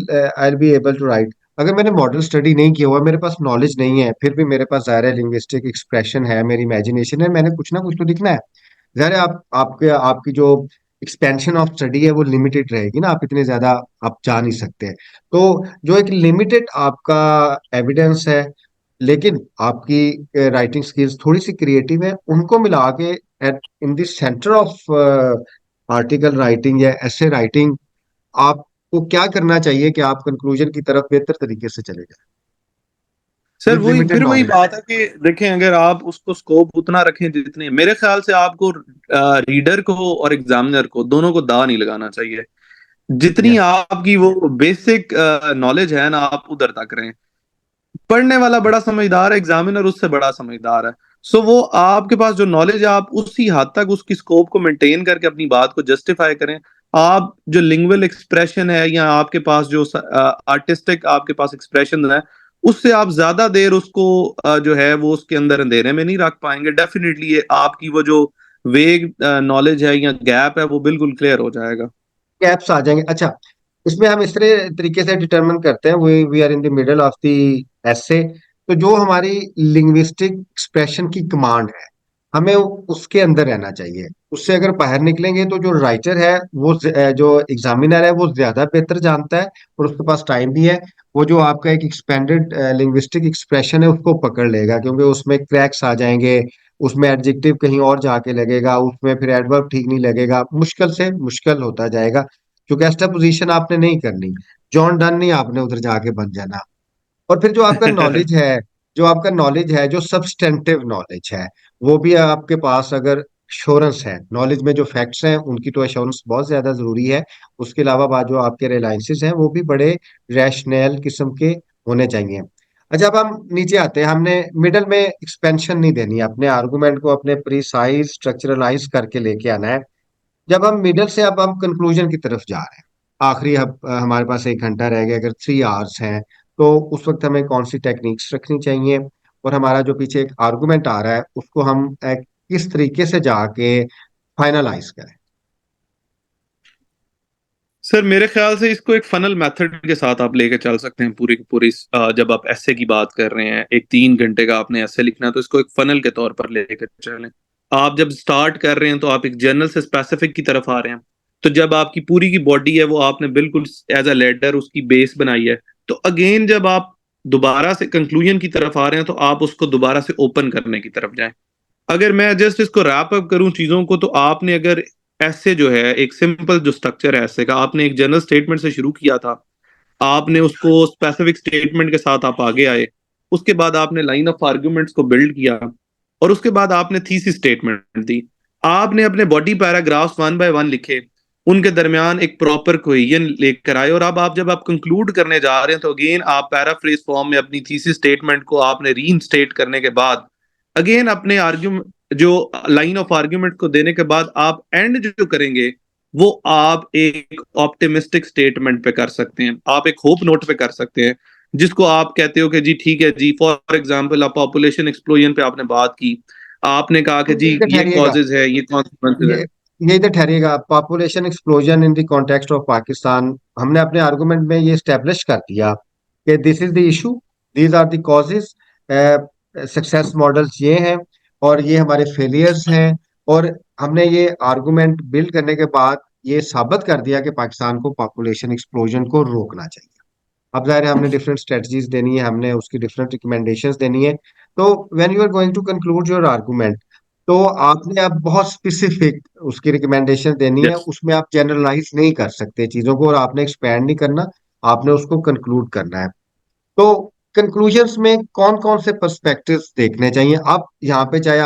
be able to write. अगर मैंने मॉडल स्टडी नहीं किया हुआ, मेरे पास नॉलेज नहीं है, फिर भी मेरे पास ज़ाहिर है लिंग्विस्टिक एक्सप्रेशन है, मेरी इमेजिनेशन है, मैंने कुछ ना कुछ तो लिखना है। ज़ाहिर है आपके आपकी जो एक्सपेंशन ऑफ स्टडी है वो लिमिटेड रहेगी ना, आप इतने ज्यादा आप जा नहीं सकते। तो जो एक लिमिटेड आपका एविडेंस है, लेकिन आपकी राइटिंग स्किल्स थोड़ी सी क्रिएटिव है, उनको मिला के at in the centre of article writing या ऐसे राइटिंग, आपको क्या करना चाहिए कि आप कंक्लूजन की तरफ बेहतर तरीके से चले जाए सर विद वही लिमिटेड फिर वही नॉलेज। बात है कि देखें, अगर आप उसको स्कोप उतना रखें जितने, मेरे ख्याल से आपको रीडर को और एग्जामिनर को दोनों को दाव नहीं लगाना चाहिए। जितनी यस। आपकी वो बेसिक नॉलेज है ना, आप उधर तक रहें। पढ़ने वाला बड़ा समझदार है, एग्जामिनर उससे बड़ा समझदार है। सो वो आपके पास जो नॉलेज है, आप उसी हद तक उसकी स्कोप को मेंटेन करके अपनी बात को जस्टिफाई करें। आप जो लिंगुअल एक्सप्रेशन है या आपके पास जो आर्टिस्टिक आपके पास एक्सप्रेशन है, उससे आप ज्यादा देर उसको जो है वो उसके अंदर अंधेरे में नहीं रख पाएंगे। डेफिनेटली ये आपकी वो जो वेग नॉलेज है या गैप है वो बिल्कुल क्लियर हो जाएगा। गैप्स आ जाएंगे। अच्छा, इसमें हम इस तरह तरीके से डिटरमिन करते हैं, we are in the middle of the essay. तो जो हमारी लिंग्विस्टिक एक्सप्रेशन की कमांड है, हमें उसके अंदर रहना चाहिए। उससे अगर बाहर निकलेंगे तो जो राइटर है वो जो एग्जामिनर है वो ज्यादा बेहतर जानता है, और उसके पास टाइम भी है। वो जो आपका एक एक्सपेंडेड लिंग्विस्टिक एक्सप्रेशन है उसको पकड़ लेगा, क्योंकि उसमें क्रैक्स आ जाएंगे, उसमें एडजेक्टिव कहीं और जाके लगेगा, उसमें फिर एडवर्ब ठीक नहीं लगेगा, मुश्किल से मुश्किल होता जाएगा। क्योंकि एक्स्ट्रा पोजीशन आपने नहीं करनी, जॉन डन नहीं आपने उधर जाके बन जाना। और फिर जो आपका नॉलेज है, जो सब्सटेंटिव नॉलेज है, वो भी आपके पास अगर एश्योरेंस है, नॉलेज में जो फैक्ट्स हैं उनकी तो एश्योरेंस बहुत ज्यादा जरूरी है। उसके अलावा बाद जो आपके रिलायंसेस हैं वो भी बड़े रैशनल किस्म के होने चाहिए। अच्छा, अब हम नीचे आते हैं। हमने मिडल में एक्सपेंशन नहीं देनी है, अपने आर्गुमेंट को अपने प्रीसाइज स्ट्रक्चरलाइज करके लेके आना है। जब हम मिडल से अब हम कंक्लूजन की तरफ जा रहे हैं, आखिरी हमारे पास 1 घंटा रह गया, अगर 3 आवर्स हैं, तो उस वक्त हमें कौन सी टेक्निक्स रखनी चाहिए, और हमारा जो पीछे एक आर्गुमेंट आ रहा है उसको हम किस तरीके से जाके फाइनलाइज करें। सर मेरे ख्याल से इसको एक फनल मेथड के साथ आप लेके चल सकते हैं पूरी की पूरी। जब आप ऐसे की बात कर रहे हैं, एक 3 घंटे का आपने ऐसे लिखना है, तो इसको एक फनल के तौर पर लेकर चलें। आप जब स्टार्ट कर रहे हैं तो आप एक जनरल से स्पेसिफिक की तरफ आ रहे हैं, तो जब आपकी पूरी की बॉडी है वो आपने बिल्कुल एज अ लेडर उसकी बेस बनाई है, तो अगेन जब आप दोबारा से कंक्लूजन की तरफ आ रहे हैं तो आप उसको दोबारा से ओपन करने की तरफ जाएं। अगर मैं जस्ट इसको रैप अप करूं चीजों को, तो आपने अगर ऐसे जो है एक सिंपल जो स्ट्रक्चर है ऐसे का, आपने एक जनरल स्टेटमेंट से शुरू किया था, आपने उसको स्पेसिफिक स्टेटमेंट के साथ आप आगे आए, उसके बाद आपने लाइन ऑफ आर्ग्यूमेंट्स को बिल्ड किया, और उसके बाद आपने थीसिस स्टेटमेंट दी, आपने अपने body paragraphs one by one लिखे, उनके दरमियान एक प्रॉपर कोहेजन लेकर आए, और अब आप जब आप कंक्लूड करने जा रहे हैं तो अगेन आप पैराफ्रेज फॉर्म में अपनी थीसिस स्टेटमेंट को आपने रीइंस्टेट करने के बाद अगेन अपने आर्ग्यूमेंट जो लाइन ऑफ आर्ग्यूमेंट को देने के बाद आप एंड जो करेंगे वो आप एक ऑप्टिमिस्टिक स्टेटमेंट पे कर सकते हैं, आप एक होप नोट पे कर सकते हैं, जिसको आप कहते हो कि जी ठीक है जी, फॉर एग्जांपल आप पॉपुलेशन एक्सप्लोजन पे आपने बात की, आपने कहा कि तो जी यही तो ये ठहरिएगा, कॉजेज है, ये कॉन्सिक्वेंसेज है। ये यही तो ठहरिएगा population explosion in the context of Pakistan. हमने अपने आर्गुमेंट में ये स्टेब्लिश कर दिया कि this is the issue, these are the causes, success models ये हैं और ये हमारे फेलियर्स हैं। और हमने ये आर्गुमेंट बिल्ड करने के बाद ये साबित कर दिया कि पाकिस्तान को पॉपुलेशन एक्सप्लोजन को रोकना चाहिए। अब जाहिर है हमने डिफरेंट स्ट्रेटजीज देनी है, हमने उसकी डिफरेंट रिकमेंडेशंस देनी है। तो when you are going to conclude your argument, तो आपने अब बहुत स्पेसिफिक उसकी रिकमेंडेशन देनी है, यस उसमें आप जनरलाइज नहीं कर सकते चीजों को और आपने एक्सपैंड नहीं करना, आपने उसको कंक्लूड करना है। तो कंक्लूजन्स में कौन कौन से पर्सपेक्टिव्स देखने चाहिए? आप यहाँ पे चाहे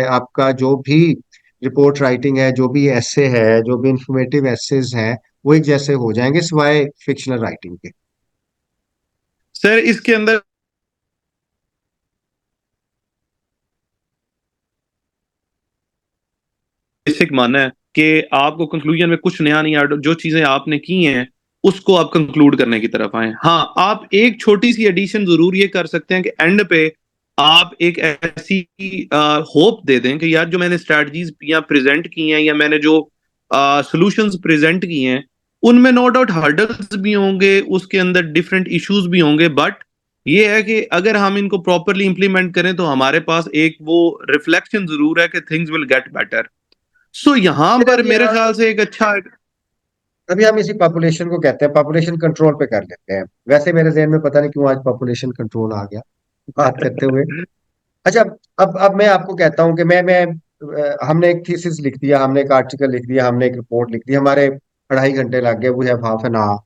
आपका जो भी रिपोर्ट राइटिंग है, जो भी एसे है, जो भी इंफॉर्मेटिव एसेज हैं, वो एक जैसे हो जाएंगे सिवाय फिक्शनल राइटिंग के। सर, इसके अंदर बेसिक मानना है कि आपको कंक्लूजन में कुछ नया नहीं ऐड, जो चीजें आपने की हैं उसको आप कंक्लूड करने की तरफ आए। हाँ, आप एक छोटी सी एडिशन जरूर ये कर सकते हैं कि एंड पे आप एक ऐसी होप दे दें कि यार जो मैंने स्ट्रैटेजीज या प्रेजेंट की हैं या मैंने जो सॉल्यूशंस प्रेजेंट किए हैं उनमें नो डाउट हर्डल्स भी होंगे, उसके अंदर डिफरेंट इश्यूज भी होंगे, बट ये है कि अगर हम इनको प्रॉपरली इंप्लीमेंट करें तो हमारे पास एक वो रिफ्लेक्शन जरूर है कि थिंग्स विल गेट बेटर। सो यहां फिर पर मेरे ख्याल से एक अच्छा अभी हम इसी पॉपुलेशन को कहते हैं, पॉपुलेशन कंट्रोल पे कर लेते हैं। वैसे मेरे जहन में पता नहीं क्यों आज पॉपुलेशन कंट्रोल आ गया बात करते हुए। अच्छा, अब मैं आपको कहता हूँ कि हमने एक थीसिस लिख दिया, हमने एक आर्टिकल लिख दिया, हमने एक रिपोर्ट लिख दी, हमारे 2.5 घंटे लग गए, we have half an hour.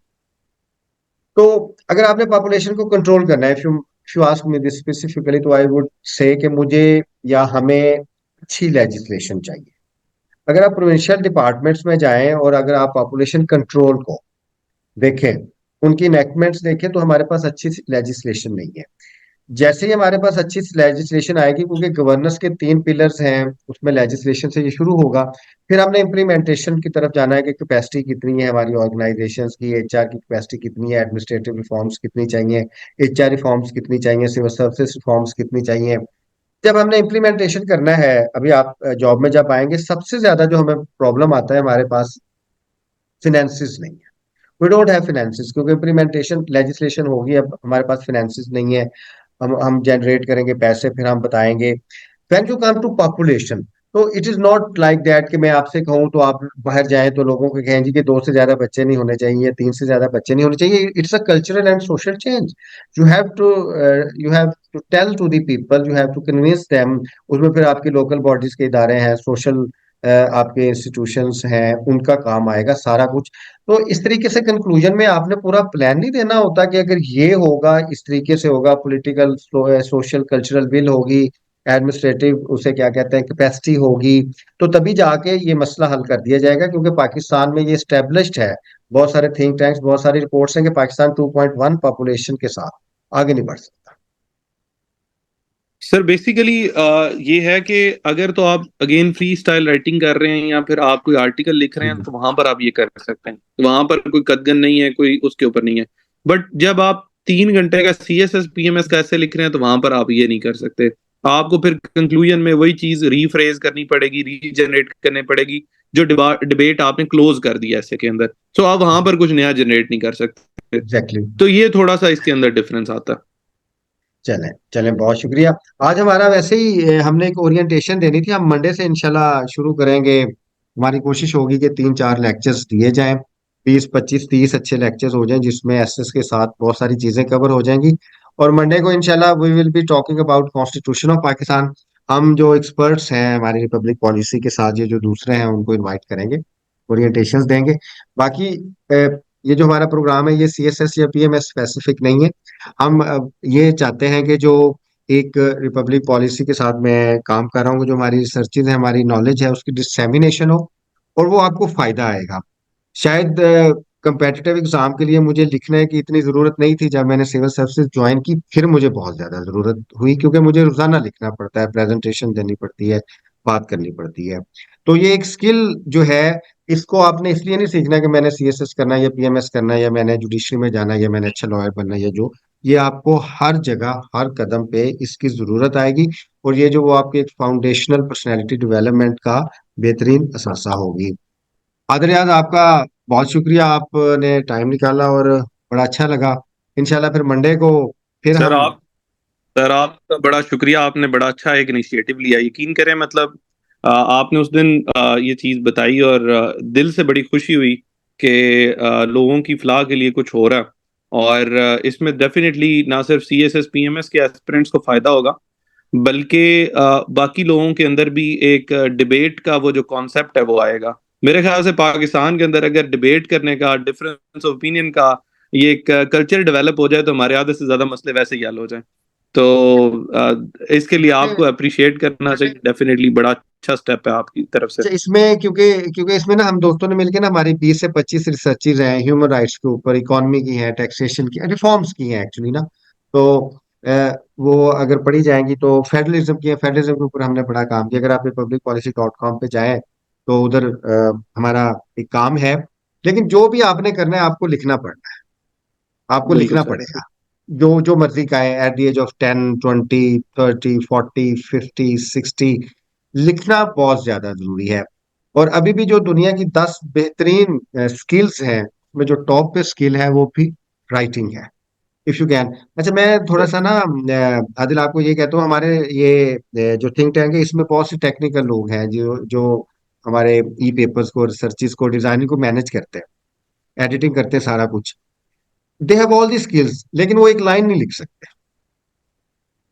तो अगर आपने पॉपुलेशन को कंट्रोल करना है, if you ask me this specifically, तो आई वुड से कि मुझे या हमें अच्छी लेजिस्लेशन चाहिए। अगर आप प्रोविंशियल डिपार्टमेंट्स में जाएं और अगर आप पॉपुलेशन कंट्रोल को देखें, उनकी इनेक्टमेंट्स देखें, तो हमारे पास अच्छी लेजिस्लेशन नहीं है। जैसे ही हमारे पास अच्छी लेजिस्लेशन आएगी, क्योंकि गवर्नेंस के 3 पिलर्स हैं, उसमें लेजिस्लेशन से ये शुरू होगा। फिर हमने इम्प्लीमेंटेशन की तरफ जाना है कि कैपेसिटी कितनी है हमारी ऑर्गेनाइजेशंस की, एचआर की कैपेसिटी कितनी है, एडमिनिस्ट्रेटिव रिफॉर्म्स कितनी चाहिए, एचआर रिफॉर्म्स कितनी चाहिए, सिविल सर्विसेज रिफॉर्म्स कितनी चाहिए। जब हमने इम्प्लीमेंटेशन करना है, अभी आप जॉब में जब आएंगे, सबसे ज्यादा जो हमें प्रॉब्लम आता है, हमारे पास फिनेंसिस नहीं है। वी डोंट हैव फिनेंसिस, क्योंकि इम्प्लीमेंटेशन लेजिस्लेशन होगी, अब हमारे पास फिनेंसिस नहीं है। हम जनरेट करेंगे पैसे, फिर हम बताएंगे। When you come to population, तो it is not like that कि मैं आपसे कहूं तो आप बाहर जाएं तो लोगों को कहें जी कि 2 से ज्यादा बच्चे नहीं होने चाहिए, 3 से ज्यादा बच्चे नहीं होने चाहिए। It's a cultural and social change. You have to you have to tell to the people, you have to convince them. उसमें फिर आपकी लोकल बॉडीज के इदारे हैं, सोशल आपके इंस्टीट्यूशंस हैं, उनका काम आएगा सारा कुछ। तो इस तरीके से कंक्लूजन में आपने पूरा प्लान नहीं देना होता कि अगर ये होगा, इस तरीके से होगा, पॉलिटिकल सोशल कल्चरल विल होगी, एडमिनिस्ट्रेटिव उसे क्या कहते हैं कैपेसिटी होगी, तो तभी जाके ये मसला हल कर दिया जाएगा। क्योंकि पाकिस्तान में ये स्टेब्लिश्ड है, बहुत सारे थिंक टैंक्स, बहुत सारी रिपोर्ट्स हैं कि पाकिस्तान 2.1 पॉपुलेशन के साथ आगे नहीं बढ़ सकता। सर बेसिकली ये है कि अगर तो आप अगेन फ्री स्टाइल राइटिंग कर रहे हैं या फिर आप कोई आर्टिकल लिख रहे जी हैं जी। तो वहां पर आप ये कर सकते हैं, वहां पर कोई कदगन नहीं है, कोई उसके ऊपर नहीं है। बट जब आप 3 घंटे का सीएसएस पीएमएस का ऐसे लिख रहे हैं तो वहां पर आप ये नहीं कर सकते, आपको फिर कंक्लूजन में वही चीज रीफ्रेज करनी पड़ेगी, रीजनरेट करनी पड़ेगी जो डिबेट आपने क्लोज कर दिया ऐसे के अंदर, तो आप वहां पर कुछ नया जनरेट नहीं कर सकते। एग्जैक्टली। तो ये थोड़ा सा इसके अंदर डिफरेंस आता है। चलें चलें, बहुत शुक्रिया। आज हमारा वैसे ही हमने एक ओरिएंटेशन देनी थी, हम मंडे से इंशाल्लाह शुरू करेंगे हमारी कोशिश होगी कि 3-4 लेक्चर्स दिए जाएं, 20-25-30 अच्छे लेक्चर्स हो जाएं जिसमें एसएस के साथ बहुत सारी चीजें कवर हो जाएंगी। और मंडे को इंशाल्लाह we will be talking about constitution of Pakistan. हम जो एक्सपर्ट्स हैं हमारी रिपब्लिक पॉलिसी के साथ, ये जो दूसरे हैं उनको इनवाइट करेंगे, ओरिएंटेशंस देंगे। बाकी ये जो हमारा प्रोग्राम है ये सीएसएस या पीएमएस स्पेसिफिक नहीं है। हम ये चाहते हैं कि जो एक रिपब्लिक पॉलिसी के साथ मैं काम कर रहा हूँ, जो हमारी रिसर्चेज है, हमारी नॉलेज है, उसकी डिसेमिनेशन हो और वो आपको फायदा आएगा। शायद कंपेटिटिव एग्जाम के लिए मुझे लिखने की इतनी जरूरत नहीं थी, जब मैंने सिविल सर्विसेज ज्वाइन की फिर मुझे बहुत ज्यादा जरूरत हुई, क्योंकि मुझे रोजाना लिखना पड़ता है, प्रेजेंटेशन देनी पड़ती है, बात करनी पड़ती है। तो ये एक स्किल जो है, इसको आपने इसलिए नहीं सीखना कि मैंने सीएसएस करना है या पीएमएस करना है या मैंने जुडिशरी में जाना है या मैंने अच्छा लॉयर बनना है, या जो ये आपको हर जगह हर कदम पे इसकी जरूरत आएगी। और ये जो वो आपके एक फाउंडेशनल पर्सनैलिटी डेवलपमेंट का बेहतरीन असासा होगी। आदर याद आपका बहुत शुक्रिया, आपने टाइम निकाला और बड़ा अच्छा लगा। इंशाल्लाह फिर मंडे को फिर सर हम। आप सर आपका बड़ा शुक्रिया, आपने बड़ा अच्छा एक इनिशिएटिव लिया। यकीन करें मतलब आपने उस दिन ये चीज़ बताई और दिल से बड़ी खुशी हुई कि लोगों की फलाह के लिए कुछ हो रहा है। और इसमें डेफिनेटली ना सिर्फ सीएसएस पीएमएस के एस्पिरेंट्स को फायदा होगा, बल्कि बाकी लोगों के अंदर भी एक डिबेट का वो जो कॉन्सेप्ट है वो आएगा। मेरे ख्याल से पाकिस्तान के अंदर अगर डिबेट करने का, डिफरेंस ऑफ ओपिनियन का ये एक कल्चर डेवलप हो जाए तो हमारे आधे से ज्यादा मसले वैसे ही हल हो जाए। तो इसके लिए आपको अप्रिशिएट करना चाहिए, डेफिनेटली बड़ा अच्छा स्टेप है आपकी तरफ से। अच्छा, इसमें क्योंकि क्योंकि इसमें ना हम दोस्तों ने मिलकर ना हमारी 20 से 25 रिसर्चेज हैं ह्यूमन राइट्स के ऊपर, इकोनॉमी की हैं, टैक्सेशन की, रिफॉर्म्स की हैं एक्चुअली ना। तो वो अगर पढ़ी जाएंगी तो फेडरलिज्म की है, फेडरलिज्म के ऊपर हमने बड़ा काम किया। अगर आप republicpolicy.com पे जाएं तो उधर हमारा एक काम है। लेकिन जो भी आपने करना है आपको लिखना पड़ना है, आपको बिल्कुल लिखना सर। पड़ेगा। जो जो मर्जी का है, एट द एज ऑफ 10, 20, 30, 40, 50, 60, लिखना बहुत ज्यादा जरूरी है। और अभी भी जो दुनिया की 10 बेहतरीन स्किल्स हैं, में जो टॉप पे स्किल है वो भी राइटिंग है, इफ यू कैन। अच्छा, मैं थोड़ा सा ना आदिल आपको ये कहता हूँ, हमारे ये जो थिंक टैंक है इसमें बहुत से टेक्निकल लोग हैं जो जो हमारे ई पेपर्स को, रिसर्चेस को, डिजाइनिंग को मैनेज करते हैं, एडिटिंग करते हैं, सारा कुछ। They have all the skills, लेकिन वो एक लाइन नहीं लिख सकते।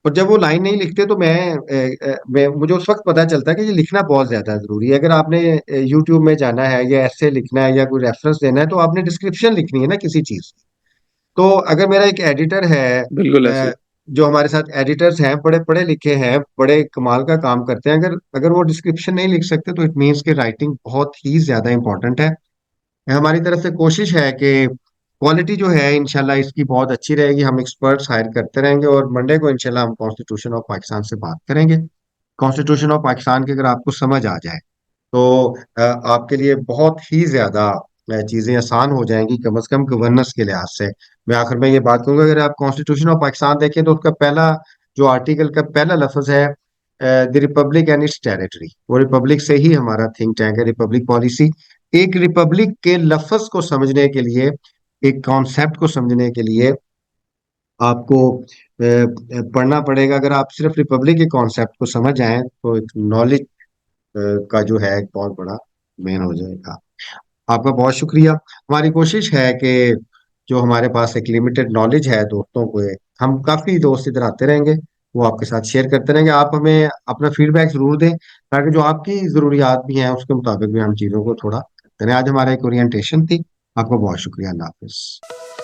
और जब वो लाइन नहीं लिखते तो मैं मुझे उस वक्त पता चलता है कि ये लिखना बहुत ज्यादा जरूरी है। अगर आपने यूट्यूब में जाना है या ऐसे लिखना है या कोई रेफरेंस देना है तो आपने डिस्क्रिप्शन लिखनी है ना किसी चीज की। तो अगर मेरा एक एडिटर है, बिल्कुल ऐसे। जो हमारे साथ एडिटर्स हैं, बड़े पढ़े लिखे हैं, बड़े कमाल का काम करते हैं, अगर अगर वो डिस्क्रिप्शन नहीं लिख सकते तो इट मीन्स कि राइटिंग बहुत ही ज्यादा इंपॉर्टेंट है। हमारी तरफ से कोशिश है कि क्वालिटी जो है इंशाल्लाह इसकी बहुत अच्छी रहेगी। हम एक्सपर्ट्स हायर करते रहेंगे और मंडे को इंशाल्लाह हम कॉन्स्टिट्यूशन ऑफ पाकिस्तान से बात करेंगे। कॉन्स्टिट्यूशन ऑफ पाकिस्तान की अगर आपको समझ आ जाए तो आपके लिए बहुत ही ज्यादा चीजें आसान हो जाएंगी, कम से कम गवर्नेंस के लिहाज से। मैं आखिर में ये बात कहूंगा, अगर आप कॉन्स्टिट्यूशन ऑफ पाकिस्तान देखें तो उसका पहला जो आर्टिकल का पहला लफ्ज है the Republic and it's territory, वो रिपब्लिक से ही हमारा थिंक टैंक है, रिपब्लिक पॉलिसी। एक रिपब्लिक के लफ्ज को समझने के लिए, एक कॉन्सेप्ट को समझने के लिए आपको पढ़ना पड़ेगा। अगर आप सिर्फ रिपब्लिक के कॉन्सेप्ट को समझ आए तो एक नॉलेज का जो है एक बहुत बड़ा मेन हो जाएगा। आपका बहुत शुक्रिया। हमारी कोशिश है कि जो हमारे पास एक लिमिटेड नॉलेज है दोस्तों को, हम काफी दोस्त इधर आते रहेंगे, वो आपके साथ शेयर करते रहेंगे। आप हमें अपना फीडबैक जरूर दें ताकि जो आपकी जरूरियात भी हैं उसके मुताबिक भी हम चीजों को थोड़ा करते रहें। आज हमारा एक ओरिएंटेशन थी। आपका बहुत शुक्रिया। अल्लाह हाफिज।